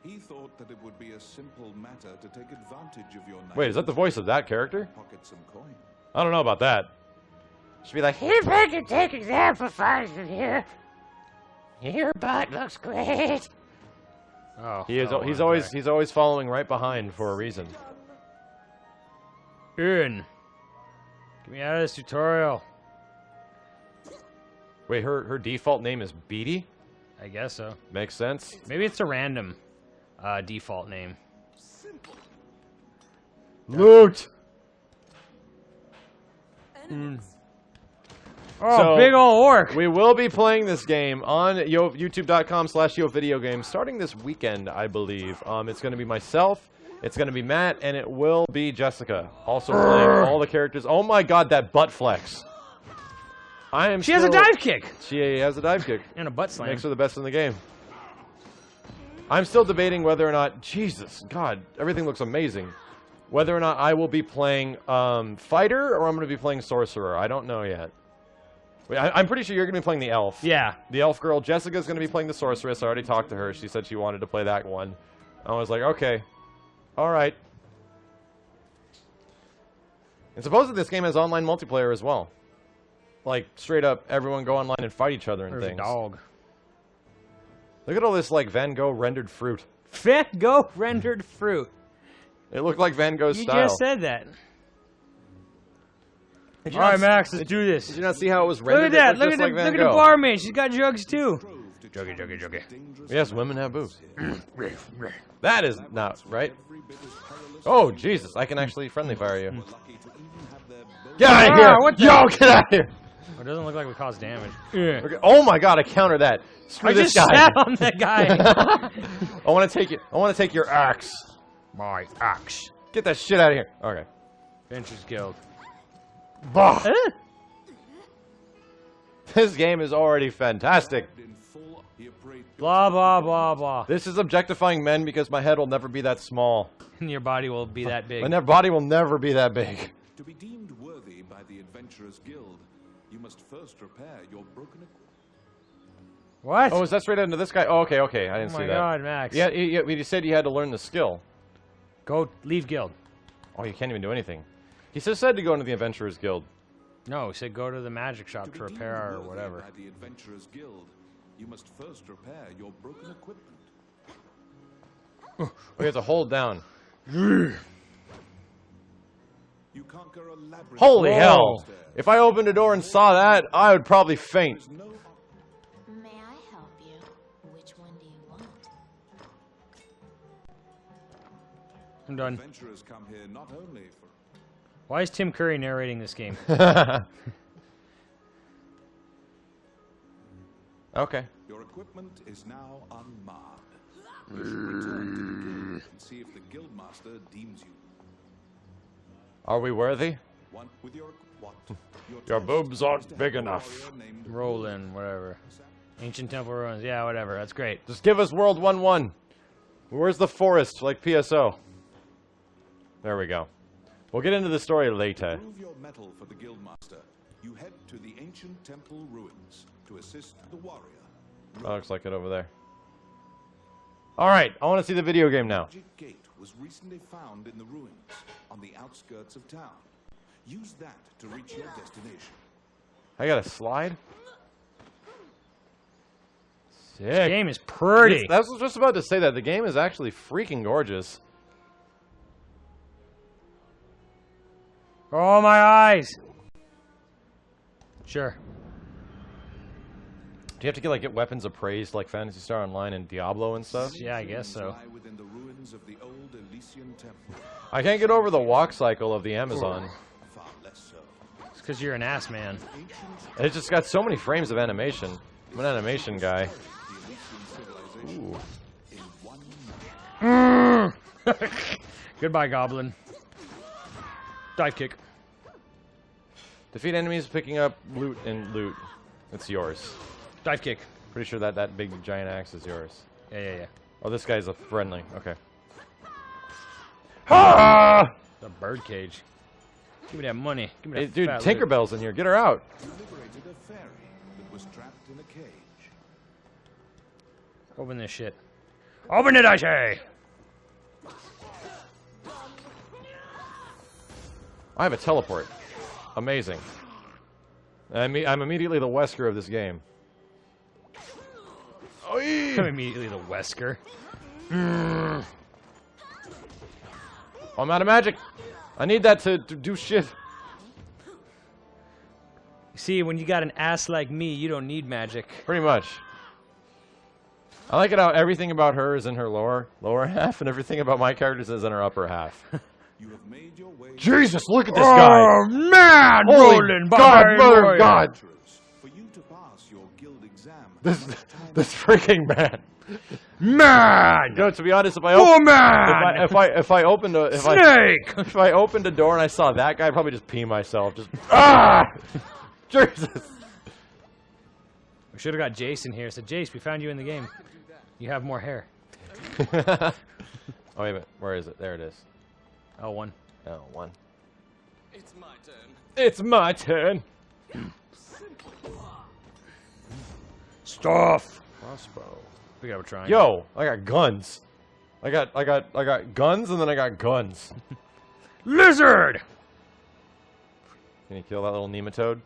He thought that it would be a simple matter to take advantage of your. Wait, is that the voice of that character? Pocket some coin. I don't know about that. She'd be like, If I could take example from you, your butt looks great. Oh, he's always following right behind for a reason. In. Get me out of this tutorial. Wait, her default name is Beatty? I guess so. Makes sense. Maybe it's a random default name. Loot! Oh, So, big ol' orc! We will be playing this game on youtube.com/YoVideogames starting this weekend, I believe. It's going to be myself, it's going to be Matt, and it will be Jessica. Also playing all the characters. Oh my god, that butt flex. She has a dive kick! She has a dive kick. And a butt slam. Makes her the best in the game. I'm still debating whether or not... Jesus, God, everything looks amazing. Whether or not I will be playing Fighter or I'm going to be playing Sorcerer. I don't know yet. Wait, I'm pretty sure you're going to be playing the Elf. Yeah. The Elf girl. Jessica's going to be playing the Sorceress. I already talked to her. She said she wanted to play that one. I was like, okay. Alright. And supposedly this game has online multiplayer as well. Like, straight up, everyone go online and fight each other and There's things. a dog. Look at all this, like, Van Gogh rendered fruit. Van Gogh rendered fruit. It looked like Van Gogh's You style. just said that. Did All right, Max, let's do this. Did you not see how it was Look rendered? at that. It Look looked at just the like look Van at the Gogh. barmaid. She's got jugs too. Juggy. Yes, women have boobs. That is not right. Oh, Jesus. I can actually friendly fire you. Get out of here! What the- Yo, get out of here! It doesn't look like we caused damage. Okay. Oh my god, I counter that. Screw I this just guy. sat on that guy. I want to take it. I want to take your axe. My axe. Get that shit out of here. Okay. Ventures Guild. Bah. This game is already fantastic. Blah, blah, blah, blah. This is objectifying men because my head will never be that small. And your body will be that big. My body will never be that big. To be deemed worthy by the Adventurers Guild, you must first repair your broken equipment. What? Oh, is that straight into this guy? Oh, okay, okay. I didn't see that. Oh my god, Max. Yeah, you said you had to learn the skill. Go leave guild. Oh, you can't even do anything. He just said to go into the Adventurers Guild. No, he said go to the magic shop to repair our whatever. By the Adventurers Guild, you must first repair your broken equipment. We have to hold down. You conquer a labyrinth. Holy Whoa. hell! If I opened a door and saw that, I would probably faint. There's no May I help you? Which one do you want? I'm done. adventurers come here not only for Why is Tim Curry narrating this game? Okay. your equipment is now unmarred. You should return to the guild and see if the guildmaster deems you Are we worthy? one with your what? Your boobs aren't to have big a enough. warrior named Roland, whatever. Ancient Temple Ruins. Yeah, whatever. That's great. Just give us World 1-1. Where's the forest, like PSO? There we go. We'll get into the story later. Prove your mettle for the guildmaster. You head to the ancient temple ruins to assist the warrior. Oh, looks like it over there. Alright, I want to see the video game now. Magic gate was recently found in the ruins on the outskirts of town. Use that to reach your destination. I got a slide? This Sick. game is pretty. I was just about to say that. The game is actually freaking gorgeous. Oh, my eyes. Sure. Do you have to get weapons appraised like Phantasy Star Online and Diablo and stuff? Yeah, I guess so. Lie within the ruins of the old Elysian temple. I can't get over the walk cycle of the Amazon. Far less so. It's because you're an ass man. Ancient It's just got so many frames of animation. I'm an animation guy. the Elysian civilization in one night. Goodbye, Goblin. Dive kick. Defeat enemies picking up loot and loot. It's yours. Dive kick. Pretty sure that big giant axe is yours. Yeah. Oh, this guy's a friendly. Okay. Ah! The bird cage. Give me that money. Give me Hey, that dude, fat loot. Tinkerbell's in here. Get her out. You liberated a fairy that was trapped in a cage. Open this shit. Open it, I say! I have a teleport. Amazing. I'm immediately the Wesker of this game. Oh, I'm immediately the Wesker. I'm out of magic. I need that to do shit. See, when you got an ass like me, you don't need magic. Pretty much. I like it how everything about her is in her lower half, and everything about my characters is in her upper half. You have made your way Jesus, look at this guy! Oh, man! Holy Rolling God, by mother warrior. of God! adventurers. For you to pass your guild exam. This freaking man. Man! You know, to be honest, if I Oh, opened, man! if I opened a Snake! if I opened a door and I saw that guy, I'd probably just pee myself. Just Jesus. We should have got Jason here. Said, Jace, we found you in the game. You have more hair. Oh wait a minute, where is it? There it is. L1. Oh, one. It's my turn. It's my turn. Stuff! Crossbow. We got a triangle. Yo, I got guns. I got guns, and then I got guns. Lizard! Can you kill that little nematode?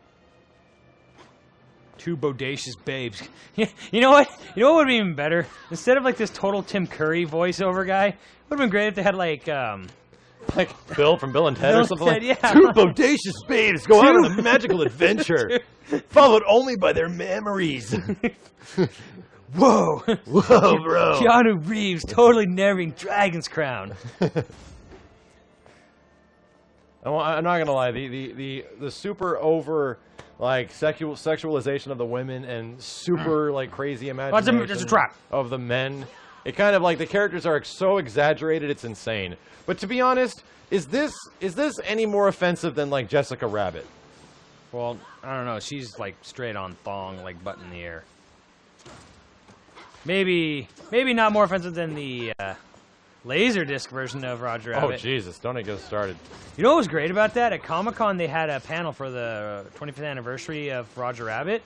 Two bodacious babes. You know what? You know what would be even better? Instead of like this total Tim Curry voiceover guy, it would have been great if they had like Like Bill from Bill and Ted Bill or something and like Ted, yeah. Two bodacious babes go out on a magical adventure, followed only by their memories. Whoa! Whoa, bro. Keanu Reeves totally narrating Dragon's Crown. I'm not gonna lie. The super over like sexualization of the women and super like crazy imagination it's a trap. of the men. It kind of like the characters are so exaggerated, it's insane. But to be honest, is this any more offensive than like Jessica Rabbit? Well, I don't know. She's like straight on thong, like butt in the air. Maybe not more offensive than the Laserdisc version of Roger Rabbit. Oh Jesus! Don't get us started. You know what was great about that? At Comic-Con, they had a panel for the 25th anniversary of Roger Rabbit,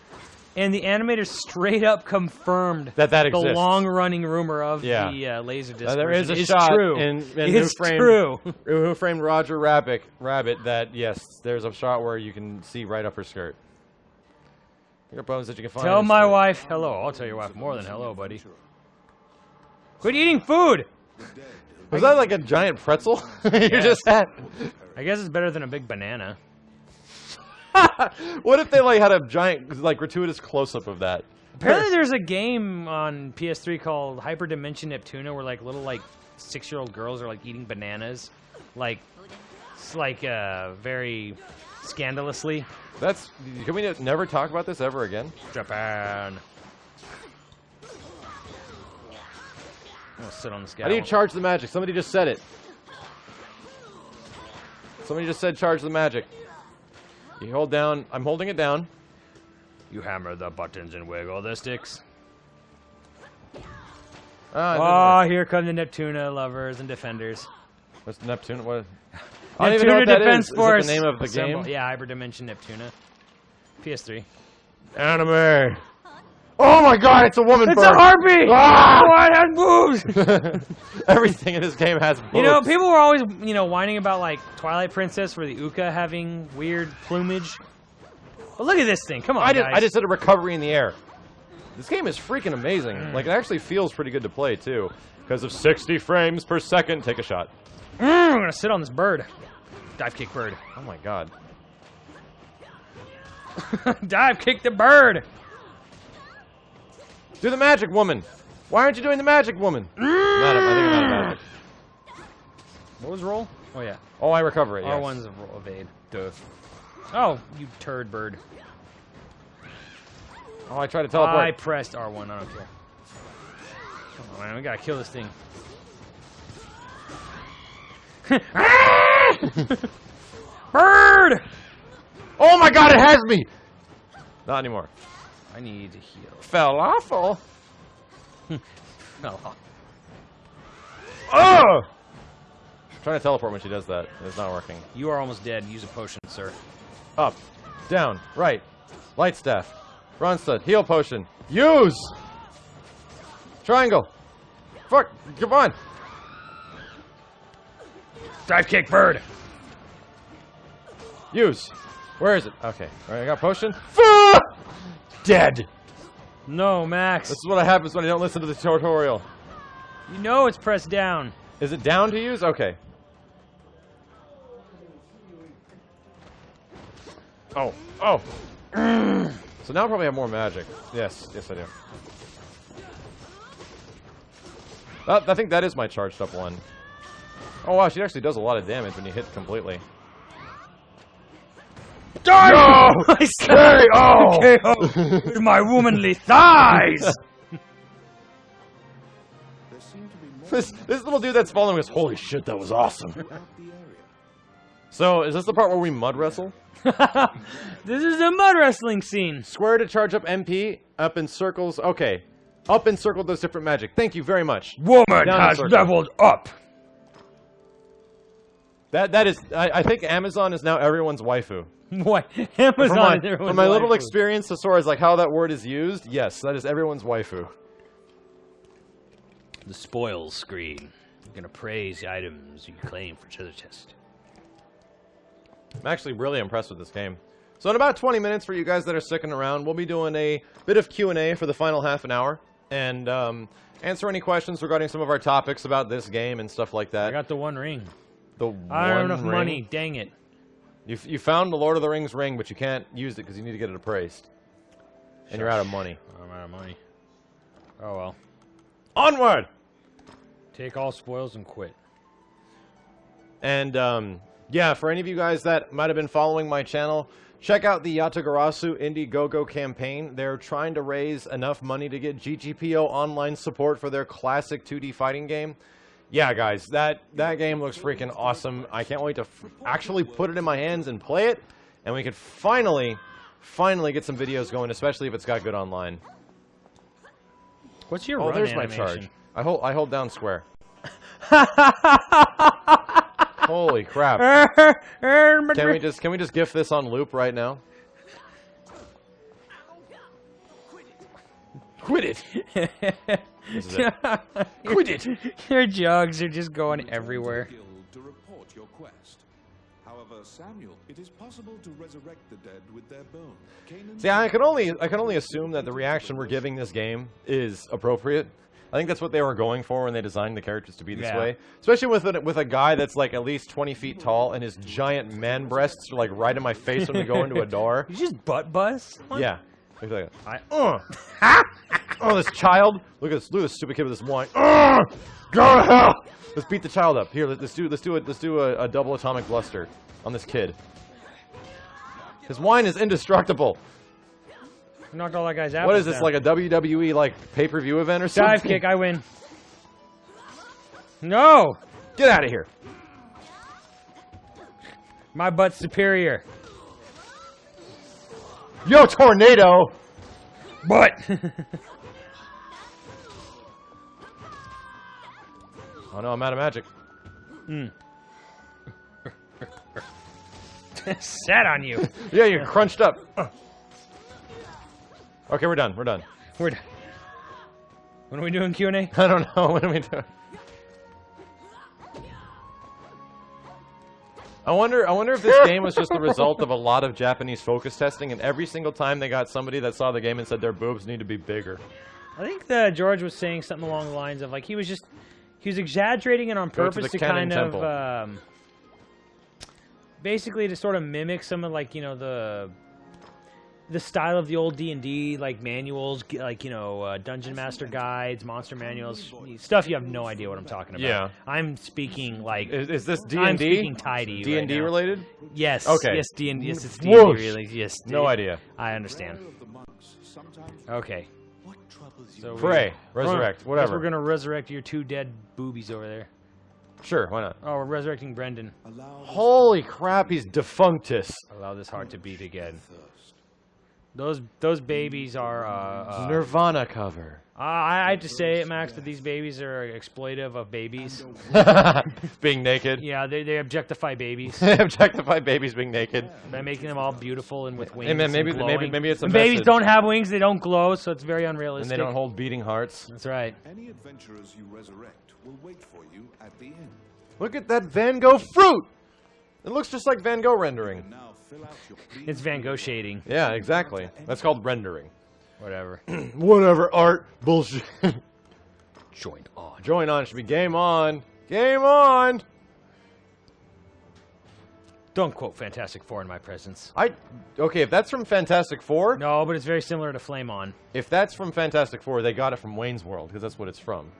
and the animators straight up confirmed That the exists. long-running rumor of Yeah. the Laserdisc Now, there version is a is shot true. in It's true. Who Framed Roger Rabbit that yes, there's a shot where you can see right up her skirt. Your bones that you can find. Tell in my skirt. wife hello. I'll tell your wife more than hello, buddy. Quit eating food! The dead Was that like a giant pretzel? You just had. I guess it's better than a big banana. What if they like had a giant, like gratuitous close-up of that? Apparently, there's a game on PS3 called Hyperdimension Neptuna where like little like 6-year-old girls are like eating bananas, like very scandalously. That's. Can we never talk about this ever again? Japan. I'm gonna sit on the scale. How do you charge the magic? Somebody just said it. Somebody just said charge the magic. You hold down. I'm holding it down. You hammer the buttons and wiggle the sticks. Ah, Oh, here come the Neptuna lovers and defenders. what's Neptune? What? I don't even know Neptuna what that Defense is. Force. Is it the name of the Assemble. game? Yeah, Hyperdimension Neptuna. PS3. Anime. Oh my God! It's a woman It's bird. a harpy! Ah! Oh, it has boobs! Everything in this game has boobs. You know, people were always, whining about, like, Twilight Princess for the Uka having weird plumage. But look at this thing. Come on, I guys. just did a recovery in the air. This game is freaking amazing. Like, it actually feels pretty good to play, too. Because of 60 frames per second. Take a shot. I'm going to sit on this bird. Dive kick bird. Oh my God. Dive kick the bird! Do the magic woman. Why aren't you doing the magic woman? I think I'm out of magic. What was roll? Oh, yeah. Oh, I recover it, yes. R1's evade. Duh. Oh, you turd bird. Oh, I tried to teleport. I pressed R1. I don't care. Come on, man. We gotta kill this thing. Bird! Oh my God, it has me! Not anymore. I need to heal. Falafel. No. Oh! Trying to teleport when she does that. It's not working. You are almost dead. Use a potion, sir. Up, down, right. Light staff. Ronstead. Heal potion. Use! Triangle. Fuck, come on. Dive kick bird! Use. Where is it? Okay. All right, I got potion. Ah! Dead. No, Max. This is what happens when I don't listen to the tutorial. You know it's pressed down. Is it down to use? Okay. Oh. Oh. So now I probably have more magic. Yes. Yes, I do. I think that is my charged up one. Oh, wow. She actually does a lot of damage when you hit completely. Die! No! I say, with my womanly thighs! there seem to be more This little dude that's following us. Holy shit, that was awesome. throughout the area. So, is this the part where we mud wrestle? This is a mud wrestling scene. Square to charge up MP, up in circles. Okay. Up in circle does different magic. Thank you very much. Woman Down has circle. leveled up. That is, I think Amazon is now everyone's waifu. What? Amazon is everyone's From my little waifu. experience as far as like how that word is used, yes, that is everyone's waifu. The spoils screen. You're gonna praise the items you claim for treasure chest. I'm actually really impressed with this game. So in about 20 minutes, for you guys that are sticking around, we'll be doing a bit of Q&A for the final half an hour. And answer any questions regarding some of our topics about this game and stuff like that. I got the one ring. The I don't have one enough ring. money. Dang it. You found the Lord of the Rings ring, but you can't use it because you need to get it appraised. And you're out of money. I'm out of money. Oh well. Onward! Take all spoils and quit. And, yeah, for any of you guys that might have been following my channel, check out the Yatagarasu Indiegogo campaign. They're trying to raise enough money to get GGPO online support for their classic 2D fighting game. Yeah, guys, that game looks freaking awesome. I can't wait to actually put it in my hands and play it, and we could finally get some videos going, especially if it's got good online. What's your Oh, run there's my animation? charge. I hold down square. Holy crap. Can we just gif this on loop right now? Quit it. This is it. Quit it. Your jogs are just going everywhere. Guild to report your quest. However, Samuel, it is possible to resurrect the dead with their bones. See, I can only assume that the reaction we're giving this game is appropriate. I think that's what they were going for when they designed the characters to be this Yeah. way. Especially with a guy that's like at least 20 feet tall and his giant man breasts are like right in my face when we go into a door. You just butt buzz? What? Yeah. Look at oh, this child! Look at this stupid kid with this wine. Go to hell! Let's beat the child up. Here, let's do a double atomic bluster on this kid. His wine is indestructible. Knocked all that guy's out. What is this, like a WWE like pay-per-view event or something? Dive kick, I win. No! Get out of here! My butt's superior. Yo, tornado! Butt! Oh no, I'm out of magic. Sat on you. Yeah, you're crunched up. Okay, we're done. We're done. We're done. When are we doing Q&A? I don't know. What are we doing? I wonder if this game was just the result of a lot of Japanese focus testing, and every single time they got somebody that saw the game and said their boobs need to be bigger. I think that George was saying something along the lines of, like, he was exaggerating it on Go to purpose the to Kennen kind Temple. of, basically to sort of mimic some of, like, you know, the style of the old D&D, like, manuals, like, you know, Dungeon Master guides, monster manuals, stuff you have no idea what I'm talking about. Yeah. I'm speaking, like... Is this D&D? I'm speaking tidy D&D right now. related? Yes. Okay. Yes, D&D. Yes, it's D&D Whoosh. related. Yes. No idea. I understand. Of the monks sometimes Okay. what troubles you? So Pray, resurrect, Guess whatever. we're gonna resurrect your 2 dead boobies over there. Sure, why not? Oh, we're resurrecting Brendan. Allow this Holy crap, he's defunctus. Allow this heart to beat again. Those babies are. Nirvana cover. I had to say it, Max, that these babies are exploitive of babies. Being naked. Yeah, they objectify babies Objectify babies being naked. by making them all beautiful and with wings. Hey man, and glowing. maybe it's a When message. babies don't have wings, they don't glow, so it's very And unrealistic. they don't hold beating hearts. That's right. any adventurers you resurrect will wait for you at the end. Look at that Van Gogh fruit! It looks just like Van Gogh rendering. And now fill out your It's Van Gogh shading. Yeah, exactly. That's called rendering. Whatever. Whatever, art. Bullshit. Join on. Join on should be game on. Game on! Don't quote Fantastic Four in my presence. Okay, if that's from Fantastic Four, No, but it's very similar to Flame On. if that's from Fantastic Four, they got it from Wayne's World, because that's what it's from.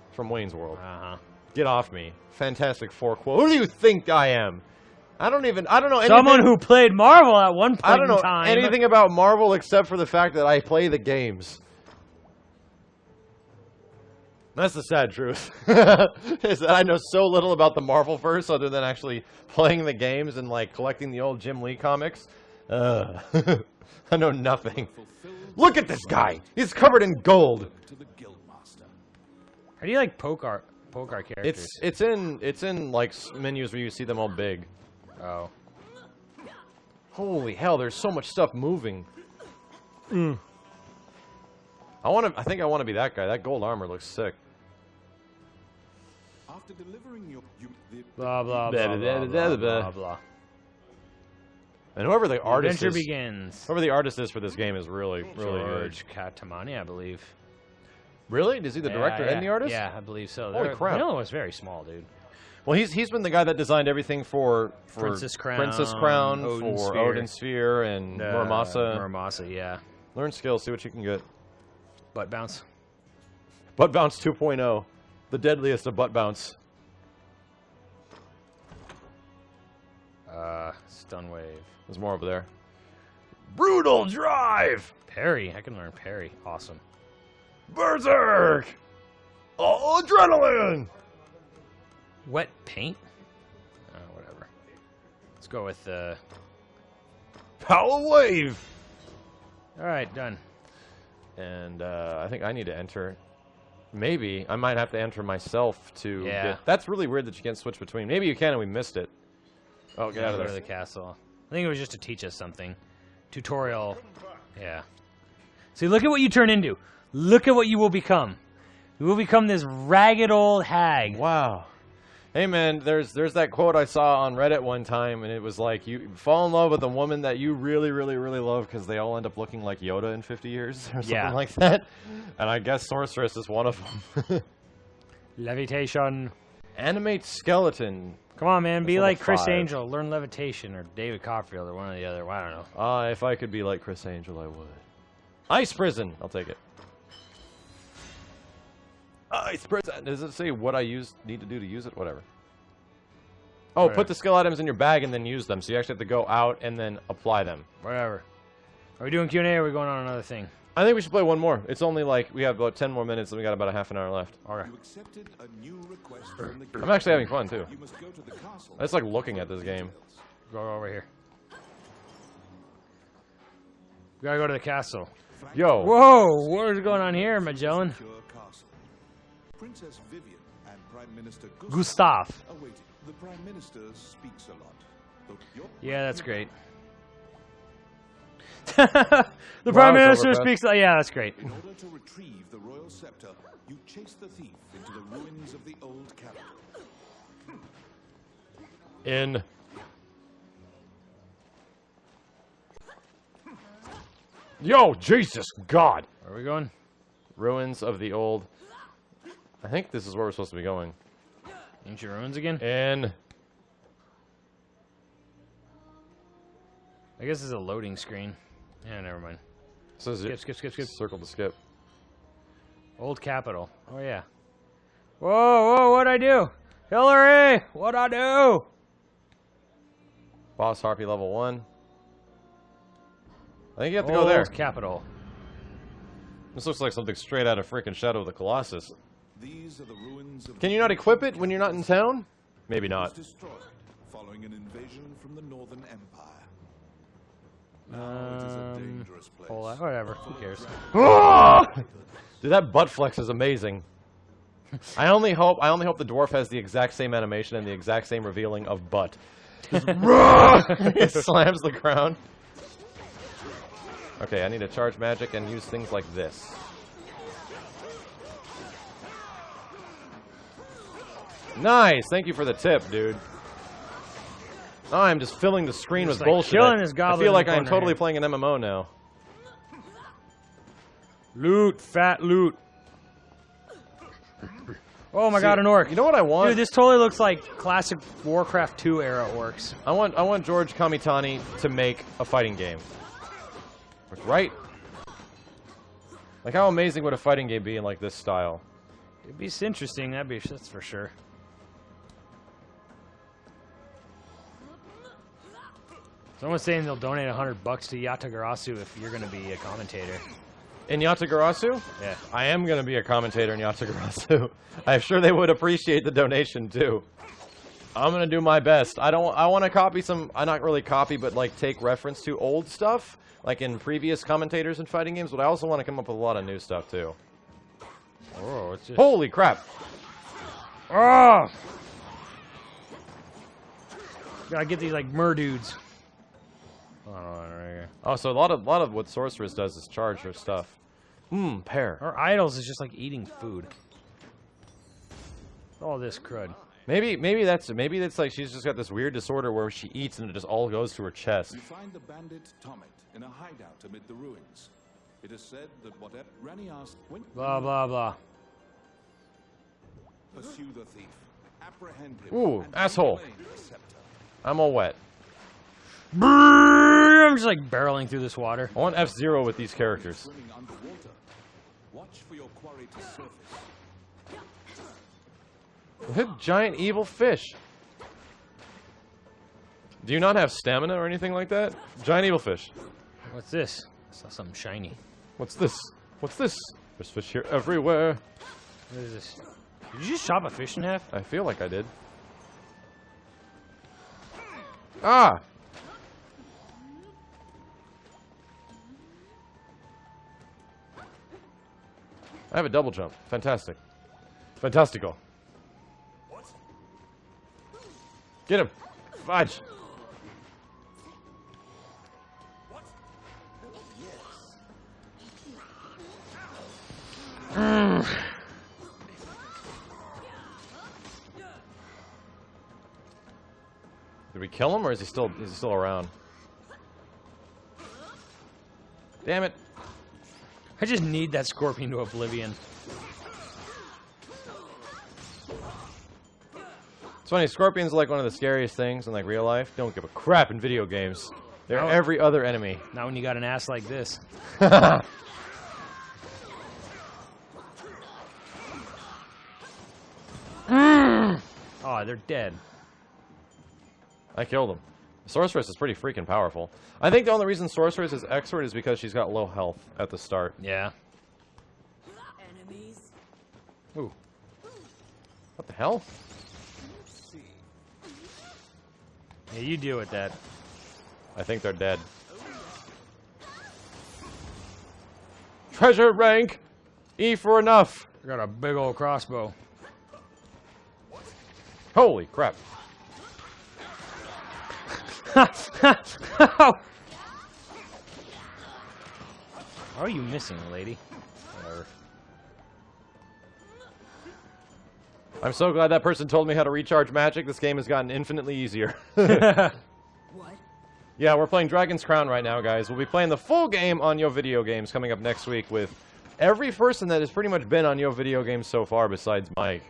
It's from Wayne's World. Uh-huh. Get off me. Fantastic Four quote. Who do you think I am? I don't know anything. Someone who played Marvel at one point I don't know in time. anything about Marvel except for the fact that I play the games. That's the sad truth. Is that I know so little about the Marvelverse other than actually playing the games and like collecting the old Jim Lee comics. I know nothing. Look at this guy. He's covered in gold. to the guildmaster. How do you like poke art characters? It's in like menus where you see them all big. Oh. Holy hell, there's so much stuff moving. I think I want to be that guy. That gold armor looks sick. After delivering the Blah blah blah blah blah blah blah. And whoever the artist Adventure is, begins. whoever the artist is for this game is really good. George Katamani, I believe. Really? Is he the director and the artist? Yeah, I believe so. Holy crap. No, it's very small, dude. Well, he's been the guy that designed everything for Princess Crown, Odin for Sphere. Odin Sphere, and Muramasa. Muramasa, yeah. Learn skills, see what you can get. Butt bounce. Butt Bounce 2.0. The deadliest of butt bounce. Stun wave. There's more over there. Brutal drive! Parry. I can learn parry. Awesome. Berserk! Oh, adrenaline! Wet paint? Oh, whatever. Let's go with Power wave! Alright, done. And I think I need to enter. Maybe I might have to enter myself to. Yeah. That's really weird that you can't switch between. Maybe you can and we missed it. Oh, get out of Go there. to the castle. I think it was just to teach us something. Tutorial. Yeah. See, look at what you turn into. Look at what you will become. You will become this ragged old hag. Wow. Hey man, there's that quote I saw on Reddit one time, and it was like, you fall in love with a woman that you really, really, really love because they all end up looking like Yoda in 50 years or something like that. And I guess Sorceress is one of them. Levitation. Animate skeleton. Come on, man. Be level like Chris 5. Angel. Learn levitation, or David Copperfield, or one or the other. I don't know. If I could be like Chris Angel, I would. Ice prison. I'll take it. Ice prison. Does it say what I need to do to use it? Whatever. Oh, Whatever. put the skill items in your bag and then use them. So you actually have to go out and then apply them. Whatever. Are we doing Q&A or are we going on another thing? I think we should play one more. It's only like, we have about 10 more minutes and we got about a half an hour left. Okay. You accepted a new request from the I'm actually having fun too. You must go to the castle. I just like looking at this game. Go over here. We gotta go to the castle. Yo. Whoa! What is going on here, Magellan? Secure castle. Princess Vivian and Prime Minister Gustav. awaiting. The Prime Minister speaks a lot. But your Yeah, that's great. The Prime Minister speaks. Yeah, that's great. In order to retrieve the royal scepter, you chase the thief into the ruins of the old capital. In. Yo, Jesus God. Where are we going? Ruins of the old. I think this is where we're supposed to be going. Ancient ruins again? In. I guess it's a loading screen. Yeah, never mind. So Skip, skip, skip, skip. Circle to skip. Old capital. Oh, yeah. Whoa, whoa, what'd I do? Hillary! What'd I do? Boss Harpy level 1. I think you have to go there. Old capital. This looks like something straight out of freaking Shadow of the Colossus. These are the ruins of Can you not equip it when you're not in town? Maybe not. destroyed following an invasion from the Northern Empire. Now it is a dangerous place. Whatever. Who cares? Dude, that butt flex is amazing. I only hope the dwarf has the exact same animation and the exact same revealing of butt. Just it slams the ground. Okay, I need to charge magic and use things like this. Nice! Thank you for the tip, dude. Oh, I'm just filling the screen with like bullshit. killing this goblin I feel in like the I'm corner totally here. playing an MMO now. Loot, fat loot. Oh my god, an orc. You know what I want? Dude, this totally looks like classic Warcraft 2 era orcs. I want George Kamitani to make a fighting game. Right? Like, how amazing would a fighting game be in like this style? It'd be interesting, that's for sure. Someone's saying they'll donate $100 to Yatagarasu if you're gonna be a commentator. In Yatagarasu? Yeah. I am going to be a commentator in Yatagarasu. I'm sure they would appreciate the donation too. I'm going to do my best. I want to copy some, not really copy, but like take reference to old stuff, like in previous commentators in fighting games, but I also want to come up with a lot of new stuff too. Oh, it's just... Holy crap. Oh! Gotta get these like dudes. Hold on, right here. Oh, so a lot of what Sorceress does is charge her stuff. Pear. Our idols is just like eating food. All this crud. Maybe that's like she's just got this weird disorder where she eats and it just all goes to her chest. You find the bandit Tomet in a hideout amid the ruins. It is said that whatever Rani asked when Blah blah blah. pursue the thief, apprehend him. Ooh, and asshole. reclaim the scepter. I'm all wet. I'm just like barreling through this water. I want F-Zero with these characters. Swimming underwater. Watch for your quarry to surface. Hit giant evil fish. Do you not have stamina or anything like that? Giant evil fish. What's this? I saw something shiny. What's this? What's this? There's fish here everywhere. What is this? Did you just chop a fish in half? I feel like I did. Ah! I have a double jump. Fantastic. Fantastico. Get him. Fudge. we kill him, or is he still around? Damn it. I just need that scorpion to oblivion. It's funny, scorpions are like one of the scariest things in like real life. Don't give a crap in video games. They're No. every other enemy. Not when you got an ass like this. Oh, they're dead. I killed him. Sorceress is pretty freaking powerful. I think the only reason Sorceress is expert is because she's got low health at the start. Yeah. Enemies. Ooh. What the hell? Yeah, you deal with that. I think they're dead. Treasure rank! E for enough! I got a big old crossbow. Holy crap. How are you missing, lady? Whatever. I'm so glad that person told me how to recharge magic. This game has gotten infinitely easier. What? Yeah, we're playing Dragon's Crown right now, guys. We'll be playing the full game on YoVideogames coming up next week with every person that has pretty much been on YoVideogames so far besides Mike.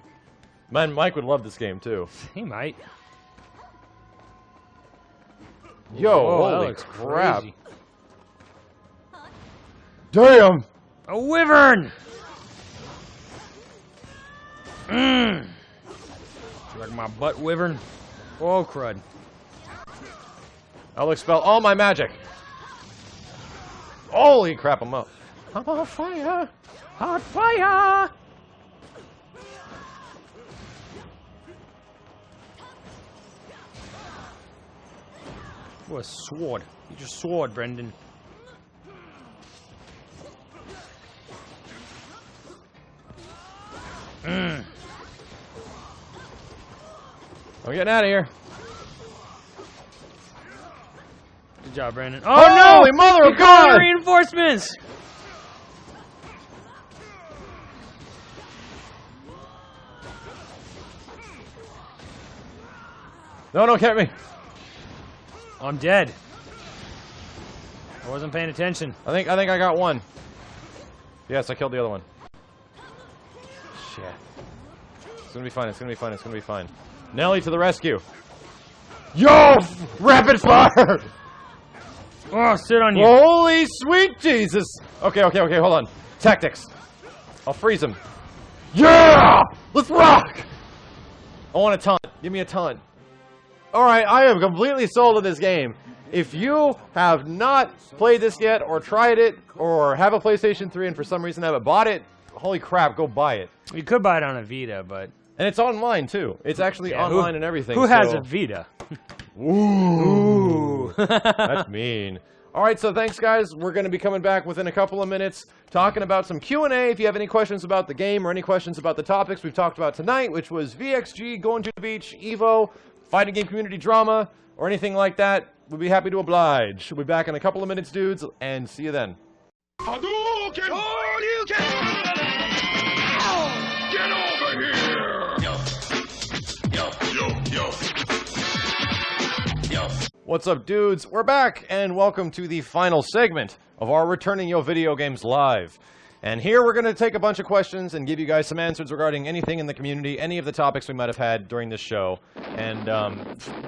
Man, Mike would love this game, too. He might. Yo, Whoa, that holy looks crap. crazy. Damn! A wyvern! Mmm. Like my butt wyvern? Oh, crud. I'll expel all my magic. Holy crap, I'm up. I'm on fire! Hot fire! Oh, a sword. Use your sword, Brendan. I'm getting out of here. Good job, Brandon. Oh, no! Holy mother of You're calling God! reinforcements! No, don't get me. I'm dead. I wasn't paying attention. I think I got one. Yes, I killed the other one. Shit. It's gonna be fine, it's gonna be fine, it's gonna be fine. Nelly to the rescue. Yo! Rapid fire! Oh, sit on you. Holy sweet Jesus! Okay, hold on. Tactics. I'll freeze him. Yeah! Let's rock! I want a taunt. Give me a taunt. Alright, I am completely sold on this game. If you have not played this yet, or tried it, or have a PlayStation 3 and for some reason haven't bought it, holy crap, go buy it. You could buy it on a Vita, but... And it's online, too. It's actually Yeah, online and everything. Who has so- a Vita? Ooh. That's mean. Alright, so thanks, guys. We're going to be coming back within a couple of minutes talking about some Q&A. If you have any questions about the game or any questions about the topics we've talked about tonight, which was VXG, Going to the Beach, EVO, fighting game community drama, or anything like that, we'll be happy to oblige. We'll be back in a couple of minutes, dudes, and see you then. Hadouken! Get over here! Yo. What's up, dudes? We're back, and welcome to the final segment of our returning YoVideogames Live. And here we're going to take a bunch of questions and give you guys some answers regarding anything in the community, any of the topics we might have had during this show. And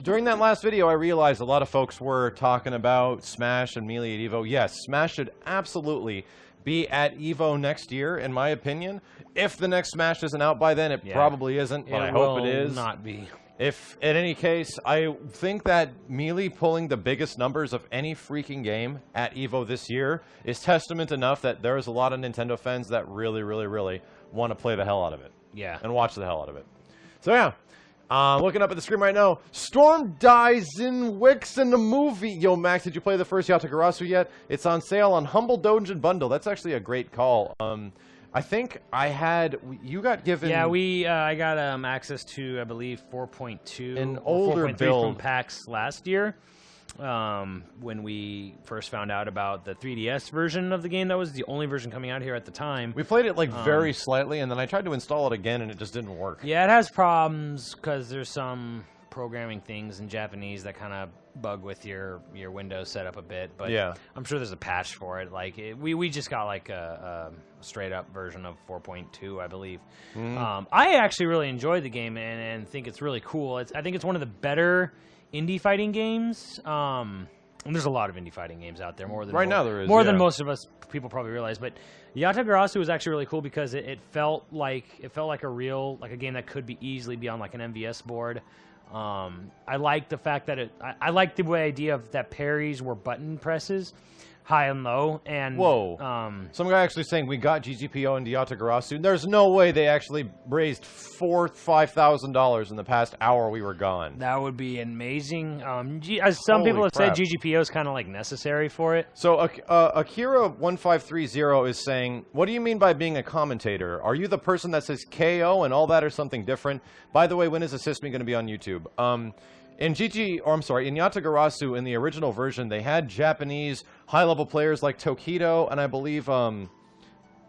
during that last video, I realized a lot of folks were talking about Smash and Melee at EVO. Yes, Smash should absolutely be at EVO next year, in my opinion. If the next Smash isn't out by then, it probably isn't, but I hope it is. Not be. If, in any case, I think that Melee pulling the biggest numbers of any freaking game at EVO this year is testament enough that there's a lot of Nintendo fans that really want to play the hell out of it. Yeah. And watch the hell out of it. So yeah, looking up at the screen right now, Storm dies in Wix in the movie. Yo, Max, did you play the first Yatagarasu yet? It's on sale on Humble Doujin Bundle. That's actually a great call. I think I had, you got given... Yeah, I got access to, I believe, 4.2 an or older 4.3 build from PAX last year, when we first found out about the 3DS version of the game. That was the only version coming out here at the time. We played it, like, very slightly, and then I tried to install it again, and it just didn't work. Yeah, it has problems, because there's some programming things in Japanese that kind of bug with your Windows setup a bit. But Yeah. I'm sure there's a patch for it. Like we just got like a straight up version of 4.2, I believe. I actually really enjoyed the game and think it's really cool. I think it's one of the better indie fighting games. And there's a lot of indie fighting games out there, more than than most of us people probably realize. But Yatagarasu was actually really cool because it felt like a game that could easily be on like an MVS board. I like the fact that I like the idea of that parries were button presses, high and low. And some guy actually saying we got GGPO into Yatagarasu. There's no way they actually raised $5,000 in the past hour we were gone. That would be amazing. As some people have said, GGPO is kind of like necessary for it. So Akira1530 is saying, what do you mean by being a commentator? Are you the person that says KO and all that or something different? By the way, when is Assist Me going to be on YouTube? In Yatagarasu, in the original version, they had Japanese high-level players like Tokido, and I believe, I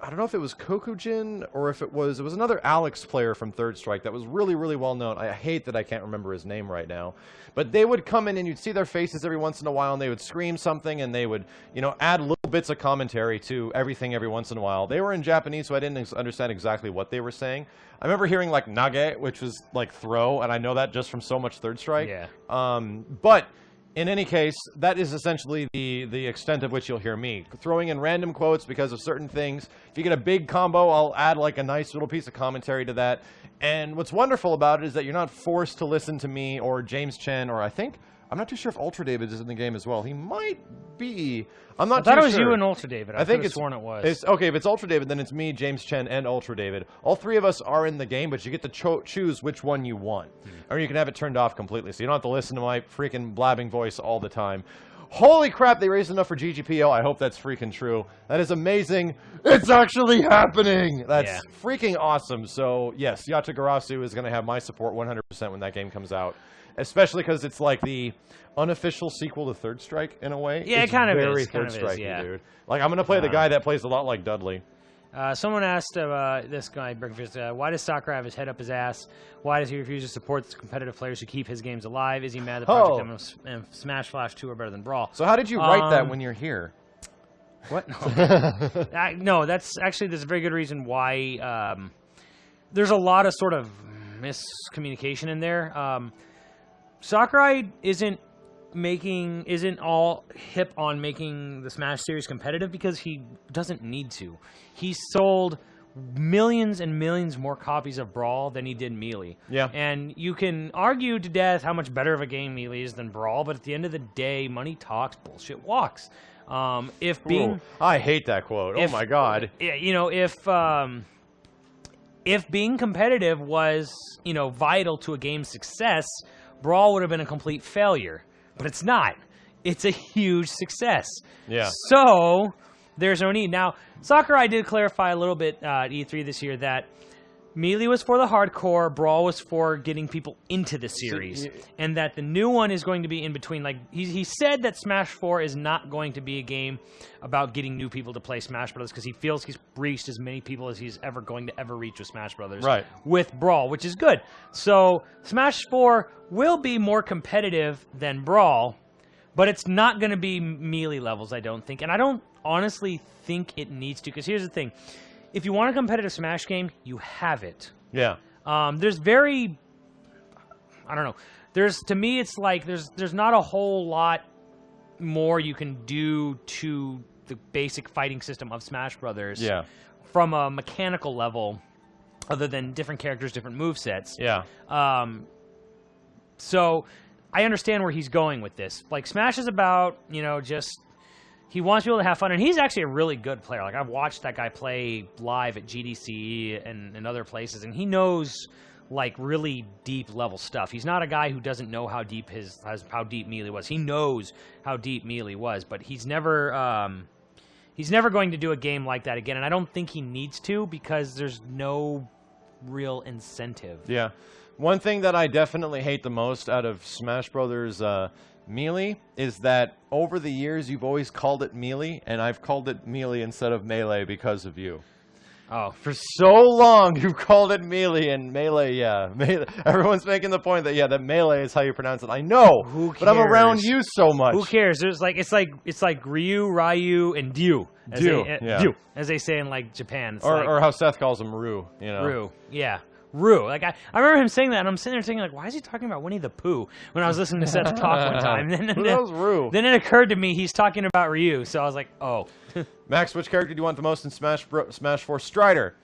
don't know if it was Kokujin or if it was another Alex player from Third Strike that was really, really well known. I hate that I can't remember his name right now. But they would come in and you'd see their faces every once in a while and they would scream something and they would, add little bits of commentary to everything every once in a while. They were in Japanese, so I didn't understand exactly what they were saying. I remember hearing like nage, which was like throw, and I know that just from so much Third Strike. Yeah. But in any case, that is essentially the extent of which you'll hear me. Throwing in random quotes because of certain things. If you get a big combo, I'll add like a nice little piece of commentary to that. And what's wonderful about it is that you're not forced to listen to me or James Chen or I'm not too sure if Ultra David is in the game as well. He might be. I'm not too sure. I thought it was you and Ultra David. I think it's sworn it was. Okay, if it's Ultra David, then it's me, James Chen, and Ultra David. All three of us are in the game, but you get to choose which one you want. Or you can have it turned off completely, so you don't have to listen to my freaking blabbing voice all the time. Holy crap, they raised enough for GGPO. I hope that's freaking true. That is amazing. It's actually happening. That's freaking awesome. So, yes, Yatagarasu is going to have my support 100% when that game comes out. Especially because it's like the unofficial sequel to Third Strike in a way. Yeah, it's it kind of very is. Third Strike, dude. Like, I'm going to play the guy that plays a lot like Dudley. Someone asked this guy, Breakfast, why does Sakurai have his head up his ass? Why does he refuse to support the competitive players who keep his games alive? Is he mad that Project M and Smash Flash 2 are better than Brawl? So how did you write that when you're here? What? No, that's actually, there's a very good reason why there's a lot of sort of miscommunication in there. Sakurai isn't all hip on making the Smash series competitive because he doesn't need to. He sold millions and millions more copies of Brawl than he did Melee. Yeah. And you can argue to death how much better of a game Melee is than Brawl, but at the end of the day, money talks, bullshit walks. I hate that quote. Oh my god. If being competitive was, vital to a game's success, Brawl would have been a complete failure. But it's not. It's a huge success. Yeah. So, there's no need. Now, Sakurai did clarify a little bit at E3 this year that Melee was for the hardcore, Brawl was for getting people into the series, and that the new one is going to be in between. Like he said that Smash 4 is not going to be a game about getting new people to play Smash Brothers because he feels he's reached as many people as he's ever going to ever reach with Smash Brothers. Right. With Brawl, which is good. So Smash 4 will be more competitive than Brawl, but it's not going to be Melee levels, I don't think, and I don't honestly think it needs to. Because here's the thing. If you want a competitive Smash game, you have it. Yeah. There's very, I don't know. To me, it's like there's not a whole lot more you can do to the basic fighting system of Smash Brothers. Yeah. From a mechanical level, other than different characters, different movesets. Yeah. So I understand where he's going with this. Like Smash is about, just. He wants people to have fun, and he's actually a really good player. Like, I've watched that guy play live at GDC and other places, and he knows, like, really deep-level stuff. He's not a guy who doesn't know how deep Melee was. He knows how deep Melee was, but he's never going to do a game like that again, and I don't think he needs to because there's no real incentive. Yeah. One thing that I definitely hate the most out of Smash Brothers Melee is that over the years you've always called it Melee, and I've called it Melee instead of Melee because of you. Oh. For so long, you've called it melee and melee, yeah. Melee. Everyone's making the point that, yeah, that melee is how you pronounce it. I know, Who cares? but I'm around you so much. Who cares? There's like it's like Ryu, Ryu, and Ryu. Yeah. As they say in like Japan. It's Or how Seth calls him, Rue. You know. Rue. Yeah. Rue. Like I remember him saying that, and I'm sitting there thinking, like, why is he talking about Winnie the Pooh when I was listening to Seth talk one time? Who knows Rue? Then it occurred to me he's talking about Ryu, so I was like, oh. Max, which character do you want the most in Smash 4? Strider.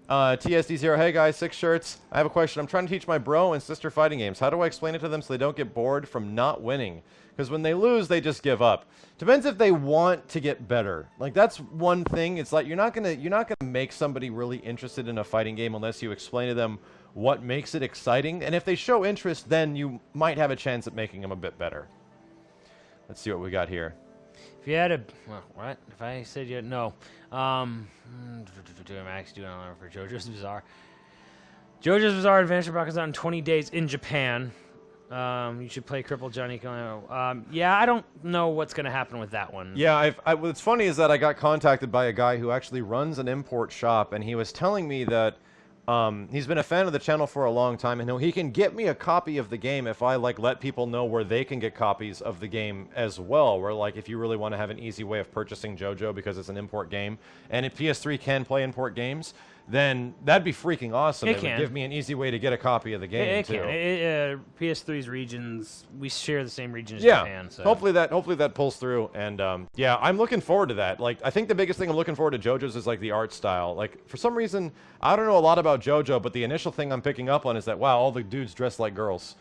TSD0, hey guys, 6 shirts. I have a question. I'm trying to teach my bro and sister fighting games. How do I explain it to them so they don't get bored from not winning? Because when they lose, they just give up. Depends if they want to get better. Like, that's one thing. It's like you're not gonna make somebody really interested in a fighting game unless you explain to them what makes it exciting. And if they show interest, then you might have a chance at making them a bit better. Let's see what we got here. If you had a what? If I said you had no, Max doing on for JoJo's Bizarre. JoJo's Bizarre Adventure comes out in 20 days in Japan. You should play Crippled Johnny. Yeah, I don't know what's gonna happen with that one. Yeah, what's funny is that I got contacted by a guy who actually runs an import shop, and he was telling me that he's been a fan of the channel for a long time, and he can get me a copy of the game if I let people know where they can get copies of the game as well. Where if you really want to have an easy way of purchasing JoJo because it's an import game, and if PS3 can play import games, then that'd be freaking awesome. It would give me an easy way to get a copy of the game too. PS3's regions, we share the same region as yeah. Japan. So Hopefully that pulls through, and yeah, I'm looking forward to that. I think the biggest thing I'm looking forward to JoJo's is the art style. For some reason, I don't know a lot about JoJo, but the initial thing I'm picking up on is that wow, all the dudes dress like girls.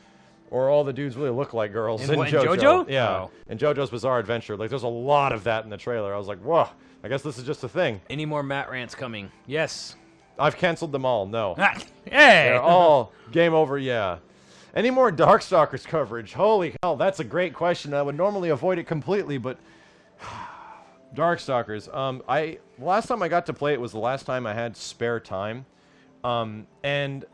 Or all the dudes really look like girls in JoJo. Yeah, oh. In JoJo's Bizarre Adventure. There's a lot of that in the trailer. I was like, whoa, I guess this is just a thing. Any more Matt rants coming? Yes. I've canceled them all, no. Hey! They're all game over, yeah. Any more Darkstalkers coverage? Holy hell, that's a great question. I would normally avoid it completely, but... Darkstalkers. Last time I got to play it was the last time I had spare time. And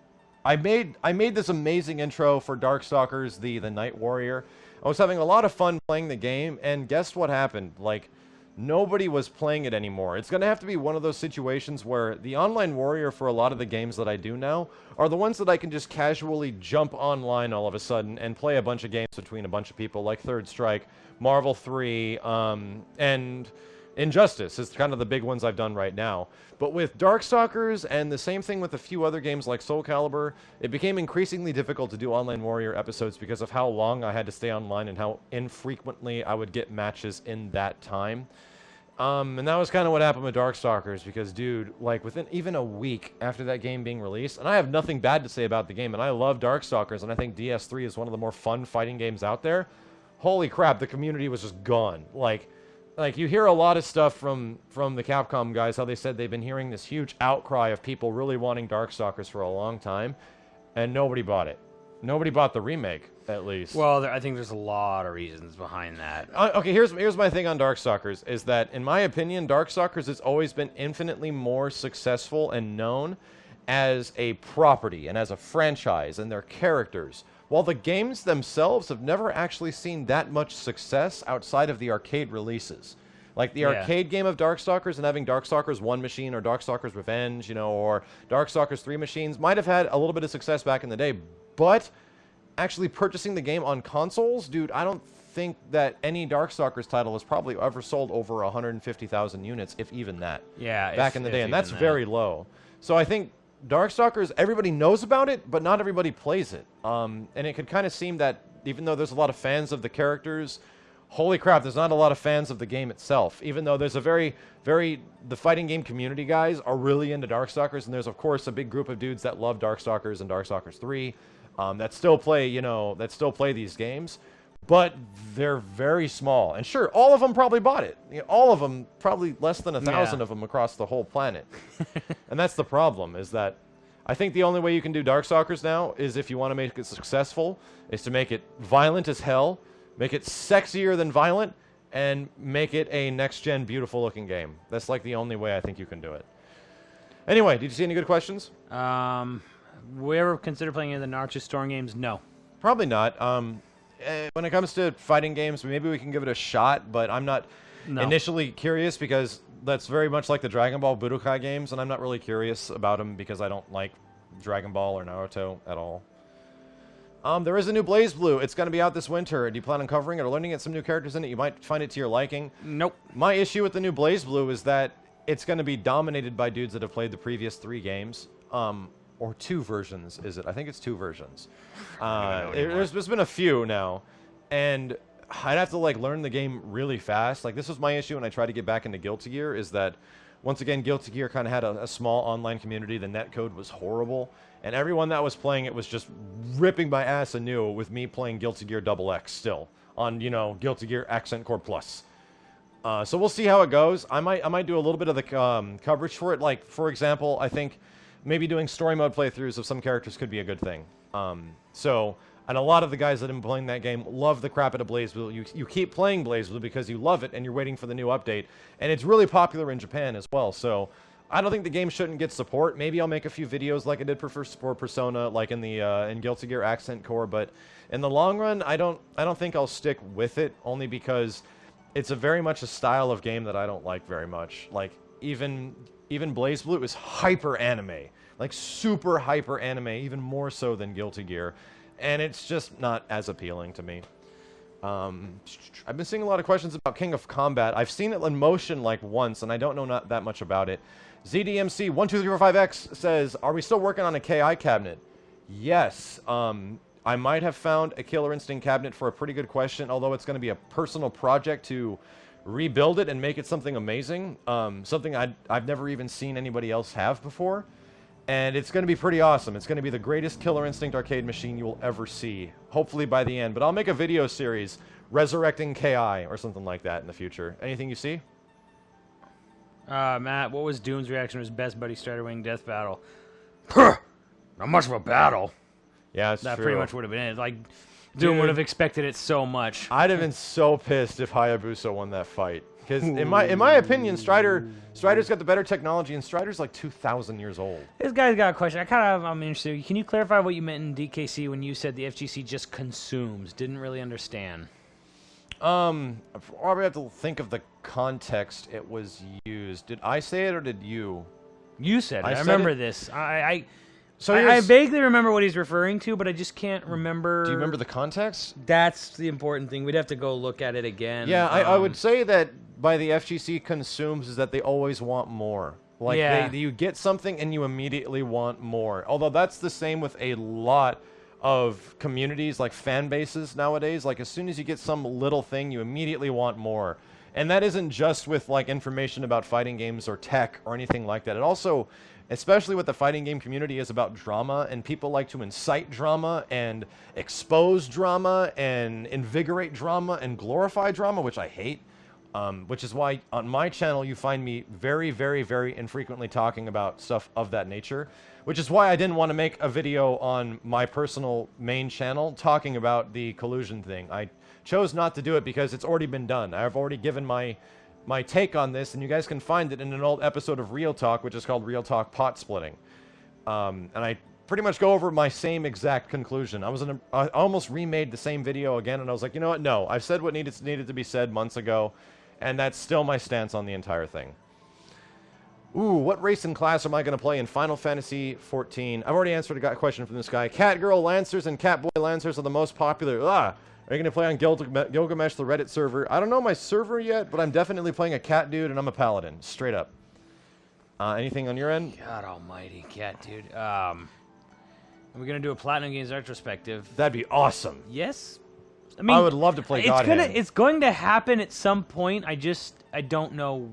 I made this amazing intro for Darkstalkers, the Night Warrior. I was having a lot of fun playing the game, and guess what happened? Nobody was playing it anymore. It's going to have to be one of those situations where the online warrior for a lot of the games that I do now are the ones that I can just casually jump online all of a sudden and play a bunch of games between a bunch of people, like Third Strike, Marvel 3, and Injustice is kind of the big ones I've done right now. But with Darkstalkers, and the same thing with a few other games like Soul Calibur, it became increasingly difficult to do online warrior episodes because of how long I had to stay online and how infrequently I would get matches in that time. And that was kind of what happened with Darkstalkers, because, dude, within even a week after that game being released, and I have nothing bad to say about the game, and I love Darkstalkers, and I think DS3 is one of the more fun fighting games out there. Holy crap, the community was just gone. You hear a lot of stuff from the Capcom guys, how they said they've been hearing this huge outcry of people really wanting Darkstalkers for a long time, and nobody bought it. Nobody bought the remake, at least. Well, I think there's a lot of reasons behind that. Okay, here's my thing on Darkstalkers, is that, in my opinion, Darkstalkers has always been infinitely more successful and known as a property and as a franchise and their characters, while the games themselves have never actually seen that much success outside of the arcade releases. The arcade game of Darkstalkers and having Darkstalkers 1 machine or Darkstalkers Revenge, or Darkstalkers 3 machines might have had a little bit of success back in the day, but actually purchasing the game on consoles, dude, I don't think that any Darkstalkers title has probably ever sold over 150,000 units, if even that. Yeah, back in the day, and that's very low. So I think Darkstalkers, everybody knows about it, but not everybody plays it. And it could kind of seem that even though there's a lot of fans of the characters, holy crap, there's not a lot of fans of the game itself. Even though there's a the fighting game community guys are really into Darkstalkers, and there's of course a big group of dudes that love Darkstalkers and Darkstalkers 3, that still play these games, but they're very small. And sure, all of them probably bought it. All of them, probably less than 1,000 of them across the whole planet. And that's the problem, is that I think the only way you can do Darkstalkers now is, if you want to make it successful, is to make it violent as hell, make it sexier than violent, and make it a next-gen, beautiful-looking game. That's the only way I think you can do it. Anyway, did you see any good questions? We ever consider playing any of the Naruto Storm games? No. Probably not. When it comes to fighting games, maybe we can give it a shot, but I'm not initially curious, because that's very much like the Dragon Ball Budokai games, and I'm not really curious about them because I don't like Dragon Ball or Naruto at all. There is a new Blaze Blue. It's going to be out this winter. Do you plan on covering it or learning it? Some new characters in it. You might find it to your liking. Nope. My issue with the new Blaze Blue is that it's going to be dominated by dudes that have played the previous 3 games. Or 2 versions, is it? I think it's 2 versions. There's been a few now. And I'd have to, like, learn the game really fast. Like, this was my issue when I tried to get back into Guilty Gear, is that, once again, Guilty Gear kind of had a small online community. The netcode was horrible. And everyone that was playing it was just ripping my ass anew with me playing Guilty Gear XX still on, you know, Guilty Gear Accent Core Plus. So we'll see how it goes. I might do a little bit of the coverage for it. Like, for example, I think maybe doing story mode playthroughs of some characters could be a good thing. And a lot of the guys that have been playing that game love the crap out of BlazBlue. You keep playing BlazBlue because you love it and you're waiting for the new update. And it's really popular in Japan as well. So I don't think the game shouldn't get support. Maybe I'll make a few videos like I did for Persona, like in the in Guilty Gear Accent Core. But in the long run, I don't think I'll stick with it, only because it's very much a style of game that I don't like very much. Like even BlazBlue is hyper anime, like super hyper anime, even more so than Guilty Gear, and it's just not as appealing to me. I've been seeing a lot of questions about King of Combat. I've seen it in motion like once, and I don't know not that much about it. ZDMC12345X says, "Are we still working on a KI cabinet?" Yes. I might have found a Killer Instinct cabinet for a pretty good question, although it's going to be a personal project to rebuild it and make it something amazing. Something I've never even seen anybody else have before. And it's going to be pretty awesome. It's going to be the greatest Killer Instinct arcade machine you will ever see, hopefully by the end. But I'll make a video series resurrecting KI or something like that in the future. Anything you see? Matt, what was Doom's reaction to his Best Buddy Strider Wing death battle? Not much of a battle. Yeah, it's that true. pretty much would have been it. Like, Doom would have expected it so much. I'd have been so pissed if Hayabusa won that fight. Because in my opinion, Strider's got the better technology, and Strider's like 2,000 years old. This guy's got a question. I'm interested. Can you clarify what you meant in DKC when you said the FGC just consumes? Didn't really understand. I probably have to think of the context it was used. Did I say it or did you? You said it. I said remember it? this. I So vaguely remember what he's referring to, but I just can't remember. Do you remember the context? That's the important thing. We'd have to go look at it again. Yeah, I would say that by the FGC consumes is that they always want more. Like, yeah. you get something and you immediately want more. Although that's the same with a lot of communities, like fan bases nowadays. Like, as soon as you get some little thing, you immediately want more. And that isn't just with, like, information about fighting games or tech or anything like that. It also, especially with the fighting game community, is about drama, and people like to incite drama and expose drama and invigorate drama and glorify drama, which I hate. Which is why on my channel you find me very, very, very infrequently talking about stuff of that nature. Which is why I didn't want to make a video on my personal main channel talking about the collusion thing. I chose not to do it because it's already been done. I've already given my take on this, and you guys can find it in an old episode of Real Talk, which is called Real Talk Pot Splitting. And I pretty much go over my same exact conclusion. I almost remade the same video again, and I was like, you know what? No, I've said what needed to be said months ago, and that's still my stance on the entire thing. Ooh, what race and class am I going to play in Final Fantasy XIV? I've already answered a question from this guy. Catgirl Lancers and Catboy Lancers are the most popular. Are you going to play on Gilgamesh, the Reddit server? I don't know my server yet, but I'm definitely playing a cat dude, and I'm a paladin. Straight up. Anything on your end? God almighty, cat dude. Are we going to do a Platinum Games retrospective? That'd be awesome. Yes. I mean, I would love to play God Hand. It's going to happen at some point. I don't know.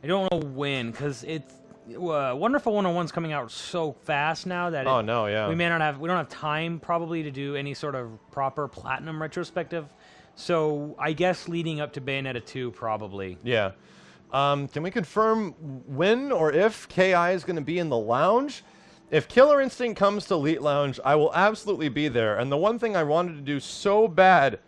I don't know when, because it's Wonderful 101's coming out so fast now that we don't have time probably to do any sort of proper Platinum retrospective. So I guess leading up to Bayonetta 2 probably. Yeah. Can we confirm when or if KI is going to be in the lounge? If Killer Instinct comes to Elite Lounge, I will absolutely be there. And the one thing I wanted to do so bad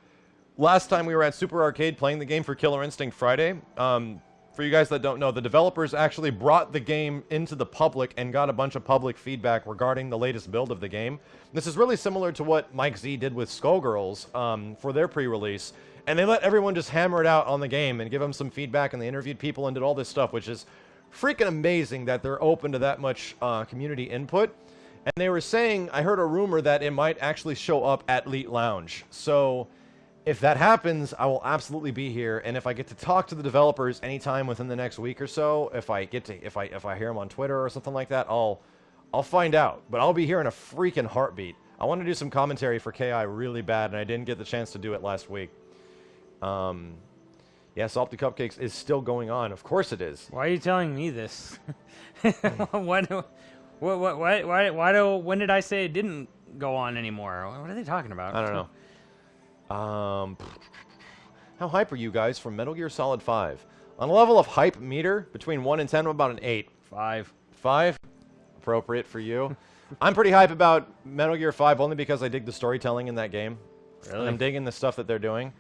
last time we were at Super Arcade playing the game for Killer Instinct Friday, for you guys that don't know, the developers actually brought the game into the public and got a bunch of public feedback regarding the latest build of the game. This is really similar to what Mike Z did with Skullgirls for their pre-release. And they let everyone just hammer it out on the game and give them some feedback, and they interviewed people and did all this stuff, which is freaking amazing that they're open to that much community input. And they were saying, I heard a rumor that it might actually show up at Elite Lounge. So if that happens, I will absolutely be here. And if I get to talk to the developers anytime within the next week or so, if I hear them on Twitter or something like that, I'll find out. But I'll be here in a freaking heartbeat. I want to do some commentary for KI really bad, and I didn't get the chance to do it last week. Yeah, Salty Cupcakes is still going on. Of course it is. Why are you telling me this? When did I say it didn't go on anymore? What are they talking about? I don't know. How hype are you guys from Metal Gear Solid 5? On a level of hype meter, between 1 and 10, I'm about an 8. 5. 5? Appropriate for you. I'm pretty hype about Metal Gear 5 only because I dig the storytelling in that game. Really? I'm digging the stuff that they're doing.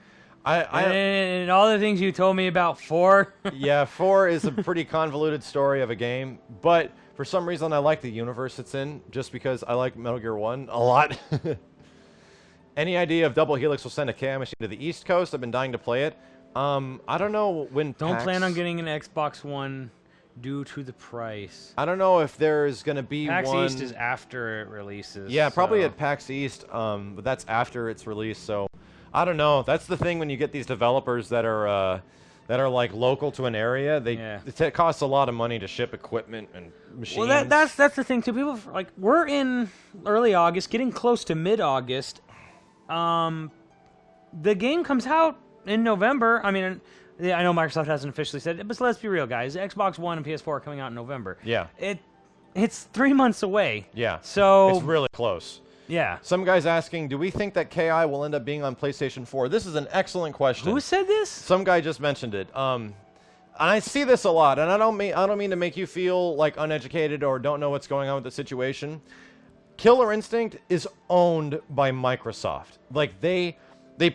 And all the things you told me about 4. Yeah, 4 is a pretty convoluted story of a game, but for some reason I like the universe it's in, just because I like Metal Gear 1 a lot. Any idea if Double Helix will send a KI machine to the East Coast? I've been dying to play it. I don't know when Don't plan on getting an Xbox One due to the price. I don't know if there's going to be PAX one... East is after it releases. Yeah, probably so. at PAX East, but that's after it's released, so... I don't know. That's the thing when you get these developers that are like local to an area. It costs a lot of money to ship equipment and machines. Well, that's the thing too. People like we're in early August, getting close to mid-August. The game comes out in November. I mean, I know Microsoft hasn't officially said it, but let's be real, guys. Xbox One and PS4 are coming out in November. Yeah. It's 3 months away. Yeah. So it's really close. Yeah. Some guy's asking, do we think that KI will end up being on PlayStation 4? This is an excellent question. Who said this? Some guy just mentioned it. And I see this a lot, and I don't mean to make you feel like uneducated or don't know what's going on with the situation. Killer Instinct is owned by Microsoft. Like they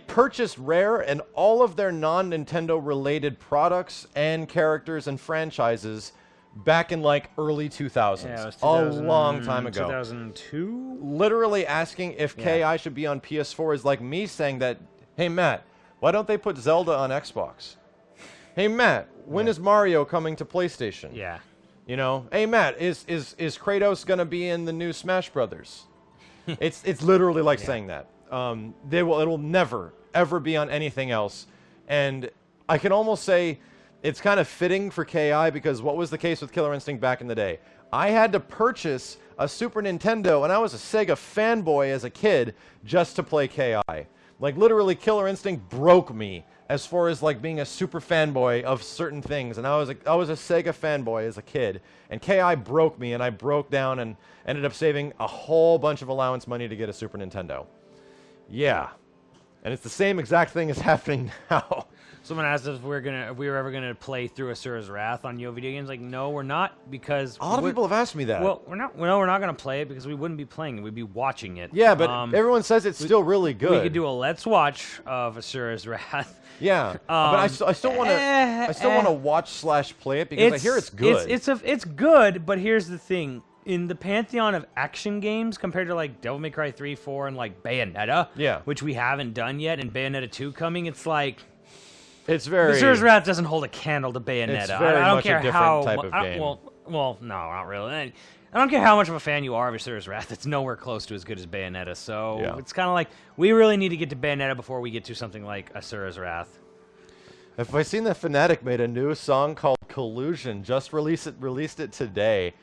purchased Rare and all of their non-Nintendo related products and characters and franchises back in like early 2000s. Yeah, it was a long time ago. 2002? Literally asking if KI should be on PS4 is like me saying that, hey Matt, why don't they put Zelda on Xbox? Hey Matt, when is Mario coming to PlayStation? Yeah. You know, hey Matt, is Kratos gonna be in the new Smash Brothers? It's literally like saying that. It'll never ever be on anything else, and I can almost say it's kind of fitting for KI because what was the case with Killer Instinct back in the day? I had to purchase a Super Nintendo, and I was a Sega fanboy as a kid just to play KI. Like literally, Killer Instinct broke me as far as like being a super fanboy of certain things, and I was a Sega fanboy as a kid, and KI broke me, and I broke down and ended up saving a whole bunch of allowance money to get a Super Nintendo. Yeah, and it's the same exact thing is happening now. Someone asked us if we were ever gonna play through Asura's Wrath on YoVideogames. Like, no, we're not, because a lot of people have asked me that. Well, we're not gonna play it because we wouldn't be playing it. We'd be watching it. Yeah, but everyone says it's still really good. We could do a let's watch of Asura's Wrath. Yeah, but I still want to watch/play it because I hear it's good. It's good, but here's the thing. In the pantheon of action games, compared to like Devil May Cry 3, 4, and like Bayonetta, which we haven't done yet, and Bayonetta 2 coming, it's like it's very. Asura's Wrath doesn't hold a candle to Bayonetta. It's very I don't much care a different how type of game. Well, no, not really. I don't care how much of a fan you are of Asura's Wrath. It's nowhere close to as good as Bayonetta. So it's kind of like we really need to get to Bayonetta before we get to something like Asura's Wrath. Have I seen that Fnatic made a new song called Collusion? Just released it today.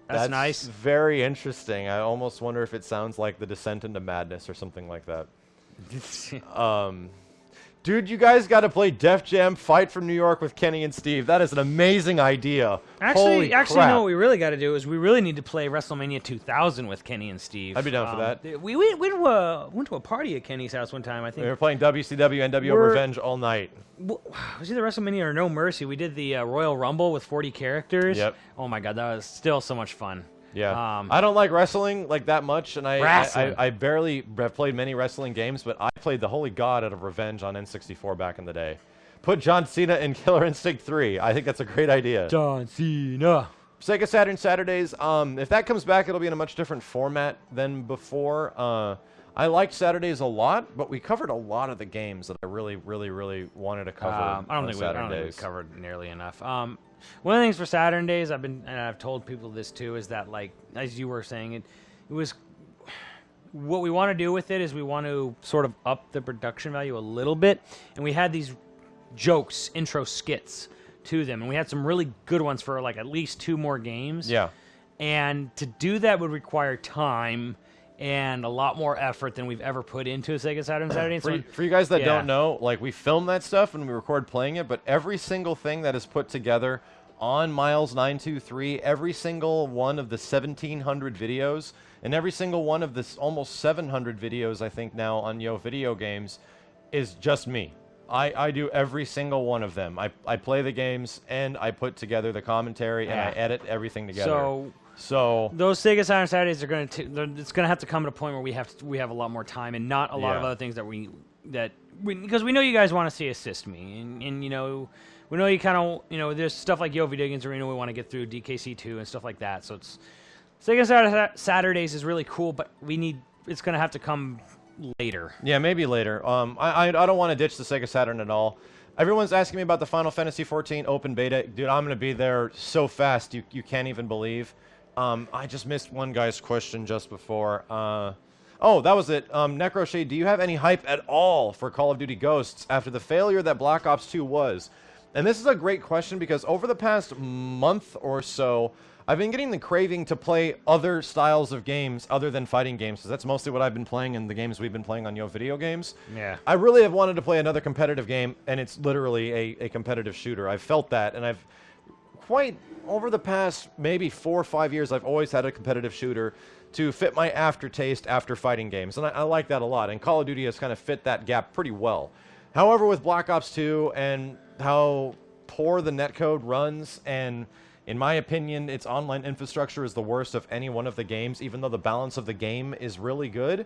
That's nice. Very interesting. I almost wonder if it sounds like The Descent into Madness or something like that. Dude, you guys got to play Def Jam Fight from New York with Kenny and Steve. That is an amazing idea. Actually, you know what we really got to do is we really need to play WrestleMania 2000 with Kenny and Steve. I'd be down for that. We went to a party at Kenny's house one time. I think we were playing WCW NWO Revenge all night. Was either WrestleMania or No Mercy. We did the Royal Rumble with 40 characters. Yep. Oh my God, that was still so much fun. Yeah, I don't like wrestling like that much, and I barely have played many wrestling games, but I played the holy god out of Revenge on N64 back in the day. Put John Cena in Killer Instinct 3. I think that's a great idea. John Cena. Sega Saturn Saturdays. If that comes back, it'll be in a much different format than before. I like Saturdays a lot, but we covered a lot of the games that I really wanted to cover. I don't think we covered nearly enough. One of the things for Saturdays, and I've told people this too, is that, like, as you were saying, it was what we want to do with it is we want to sort of up the production value a little bit, and we had these jokes, intro skits to them, and we had some really good ones for like at least 2 more games. Yeah. And to do that would require time and a lot more effort than we've ever put into a Sega Saturday. For you guys that don't know, like, we film that stuff and we record playing it, but every single thing that is put together on Miles 923, every single one of the 1,700 videos, and every single one of this almost 700 videos, I think now on YoVideogames, is just me. I do every single one of them. I play the games and I put together the commentary and I edit everything together. So those Sega Saturdays are going to it's going to have to come to a point where we have a lot more time and not a lot of other things because we know you guys want to see Assist Me, and you know, we know you kind of, you know, there's stuff like YoVideogames Arena we want to get through, DKC2 and stuff like that. So it's Sega Saturdays is really cool, but it's going to have to come later. Yeah, maybe later. I don't want to ditch the Sega Saturn at all. Everyone's asking me about the Final Fantasy XIV open beta. Dude, I'm going to be there so fast you can't even believe. I just missed one guy's question just before. Oh, that was it. Necroshade, do you have any hype at all for Call of Duty Ghosts after the failure that Black Ops 2 was? And this is a great question because over the past month or so, I've been getting the craving to play other styles of games other than fighting games, because that's mostly what I've been playing in the games we've been playing on YoVideogames. Yeah. I really have wanted to play another competitive game, and it's literally a competitive shooter. I've felt that, and I've quite, over the past maybe 4 or 5 years, I've always had a competitive shooter to fit my aftertaste after fighting games, and I like that a lot, and Call of Duty has kind of fit that gap pretty well. However, with Black Ops 2 and how poor the netcode runs, and in my opinion, its online infrastructure is the worst of any one of the games, even though the balance of the game is really good.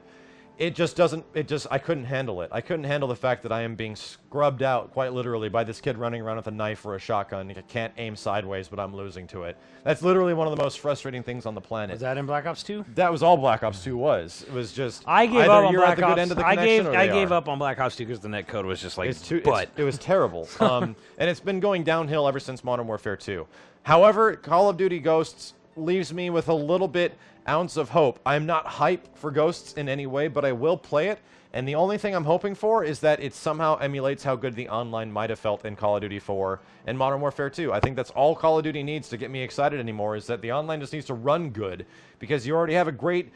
I couldn't handle it. I couldn't handle the fact that I am being scrubbed out, quite literally, by this kid running around with a knife or a shotgun. I can't aim sideways, but I'm losing to it. That's literally one of the most frustrating things on the planet. Was that in Black Ops 2? That was all Black Ops 2 was. It was just I gave up on you're Black at the good end of the Ops. connection, I gave up on Black Ops 2 because the netcode was just like it was terrible. And it's been going downhill ever since Modern Warfare 2. However, Call of Duty Ghosts leaves me with a little bit ounce of hope. I'm not hype for Ghosts in any way, but I will play it, and the only thing I'm hoping for is that it somehow emulates how good the online might have felt in Call of Duty 4 and Modern Warfare 2. I think that's all Call of Duty needs to get me excited anymore, is that the online just needs to run good, because you already have a great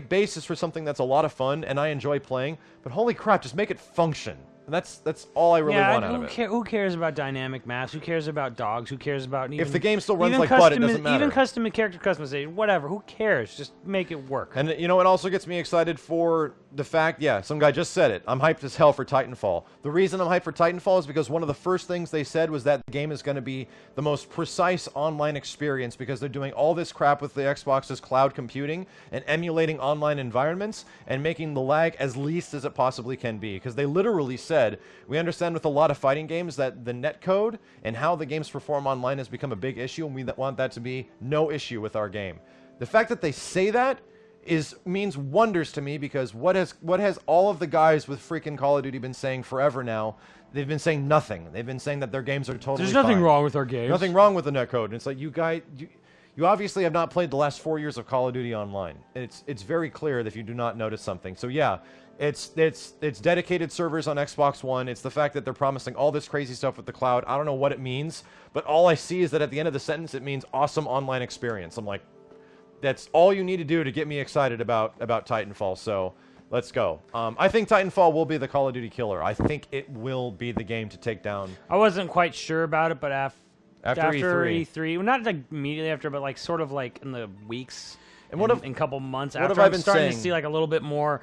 basis for something that's a lot of fun and I enjoy playing, but holy crap, just make it function. And that's all I really want out of it. Who cares about dynamic maps? Who cares about dogs? Who cares about if the game still runs like butt, it doesn't matter. Even custom character customization, whatever. Who cares? Just make it work. And you know what also gets me excited for the fact, some guy just said it, I'm hyped as hell for Titanfall. The reason I'm hyped for Titanfall is because one of the first things they said was that the game is going to be the most precise online experience, because they're doing all this crap with the Xbox's cloud computing and emulating online environments and making the lag as least as it possibly can be. Because they literally said, we understand with a lot of fighting games that the netcode and how the games perform online has become a big issue, and we want that to be no issue with our game. The fact that they say that means wonders to me, because what has all of the guys with freaking Call of Duty been saying forever now? They've been saying nothing. They've been saying that their games are totally There's nothing wrong with our games. Nothing wrong with the netcode. And it's like, you guys, you obviously have not played the last 4 years of Call of Duty Online. It's very clear that if you do not notice something. So yeah, it's dedicated servers on Xbox One. It's the fact that they're promising all this crazy stuff with the cloud. I don't know what it means, but all I see is that at the end of the sentence, it means awesome online experience. I'm like, that's all you need to do to get me excited about Titanfall. So let's go. I think Titanfall will be the Call of Duty killer. I think it will be the game to take down. I wasn't quite sure about it, but after E3, well, not like immediately after, but like sort of like in the weeks and in a couple months after, I'm starting to see like a little bit more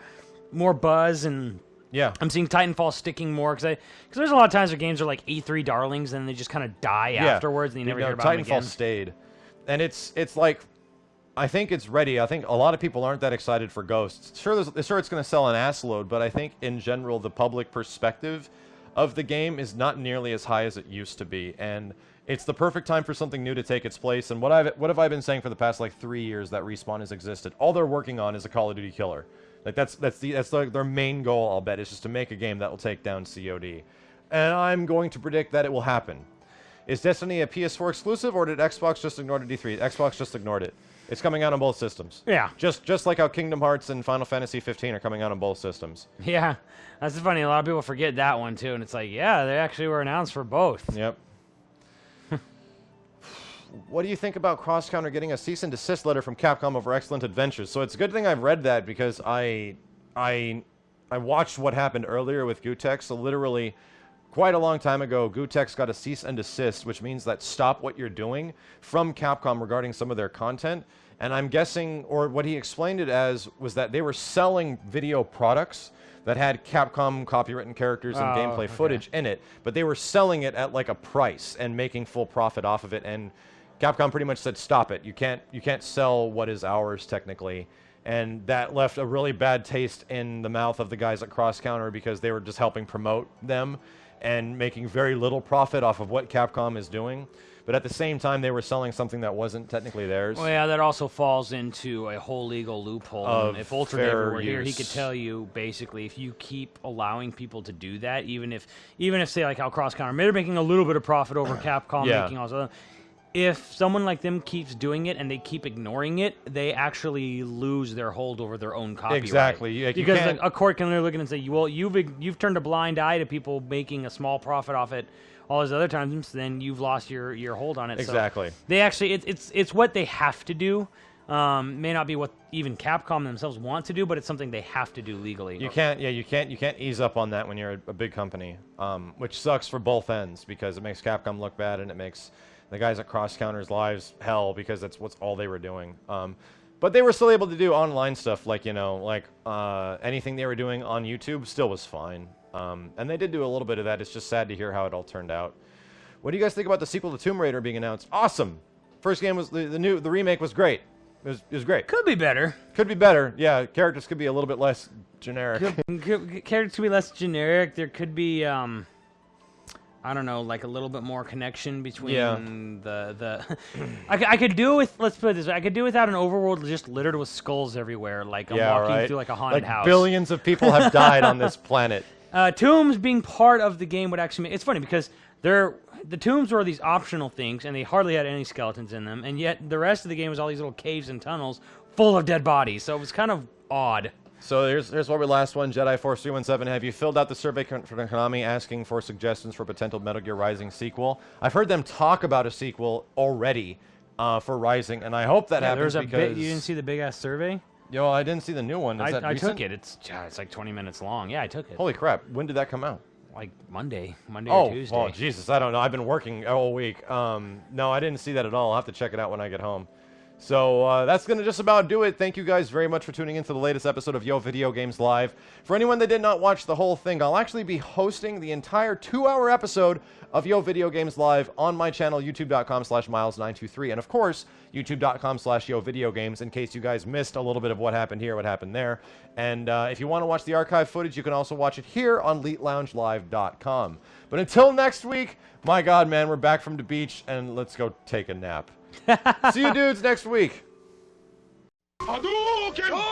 buzz, and yeah, I'm seeing Titanfall sticking more, because there's a lot of times where games are like E3 darlings and they just kind of die afterwards, and you never hear about them again. Titanfall stayed, and it's like, I think it's ready. I think a lot of people aren't that excited for Ghosts. Sure, it's going to sell an ass load, but I think in general the public perspective of the game is not nearly as high as it used to be, and it's the perfect time for something new to take its place. And what have I been saying for the past like 3 years that Respawn has existed? All they're working on is a Call of Duty killer. Like that's their main goal. I'll bet is just to make a game that will take down COD, and I'm going to predict that it will happen. Is Destiny a PS4 exclusive, or did Xbox just ignore it at D3? Xbox just ignored it. It's coming out on both systems. Yeah. Just like how Kingdom Hearts and Final Fantasy 15 are coming out on both systems. Yeah, that's funny. A lot of people forget that one too, and it's like, yeah, they actually were announced for both. Yep. What do you think about Cross Counter getting a cease and desist letter from Capcom over Excellent Adventures? So it's a good thing I've read that because I watched what happened earlier with Gutex. So literally, quite a long time ago, Gutex got a cease and desist, which means that stop what you're doing from Capcom regarding some of their content. And I'm guessing, or what he explained it as, was that they were selling video products that had Capcom copywritten characters and gameplay footage in it, but they were selling it at like a price and making full profit off of it. And Capcom pretty much said, stop it. You can't sell what is ours technically. And that left a really bad taste in the mouth of the guys at Cross Counter because they were just helping promote them and making very little profit off of what Capcom is doing. But at the same time, they were selling something that wasn't technically theirs. Well, yeah, that also falls into a whole legal loophole. And if Ultra David were here, he could tell you basically if you keep allowing people to do that, even if say like how Cross Counter, they're making a little bit of profit over Capcom, making all this. If someone like them keeps doing it and they keep ignoring it, they actually lose their hold over their own copyright. Exactly. Like because like, a court can literally look at it and say, well, you've turned a blind eye to people making a small profit off it all those other times, then you've lost your hold on it. Exactly. So they actually, it's what they have to do. May not be what even Capcom themselves want to do, but it's something they have to do legally. You can't ease up on that when you're a big company, which sucks for both ends because it makes Capcom look bad and it makes the guys at Cross Counter's lives hell because that's all they were doing. But they were still able to do online stuff like, anything they were doing on YouTube still was fine. And they did do a little bit of that. It's just sad to hear how it all turned out. What do you guys think about the sequel to Tomb Raider being announced? Awesome. First game was the remake was great. It was great. Could be better. Could be better. Yeah, characters could be a little bit less generic. Characters could be less generic. There could be I don't know, like a little bit more connection between the I could do with, let's put it this way, I could do without an overworld just littered with skulls everywhere, like I'm walking through like a haunted house. Billions of people have died on this planet. Tombs being part of the game would actually make, it's funny because the tombs were these optional things and they hardly had any skeletons in them, and yet the rest of the game was all these little caves and tunnels full of dead bodies, so it was kind of odd. So here's what we last one, Jedi Force 317. Have you filled out the survey for Konami asking for suggestions for potential Metal Gear Rising sequel? I've heard them talk about a sequel already for Rising, and I hope that happens because... You didn't see the big-ass survey? Yo, I didn't see the new one. Is that I recent? took it. It's like 20 minutes long. Yeah, I took it. Holy crap. When did that come out? Like Monday or Tuesday. Oh, Jesus, I don't know. I've been working all week. No, I didn't see that at all. I'll have to check it out when I get home. So that's going to just about do it. Thank you guys very much for tuning in to the latest episode of Yo Video Games Live. For anyone that did not watch the whole thing, I'll actually be hosting the entire 2-hour episode of Yo Video Games Live on my channel, youtube.com/miles923. And of course, youtube.com/YoVideogames in case you guys missed a little bit of what happened here, what happened there. And if you want to watch the archive footage, you can also watch it here on LeetLoungeLive.com. But until next week, my God, man, we're back from the beach, and let's go take a nap. See you dudes next week. Hadouken!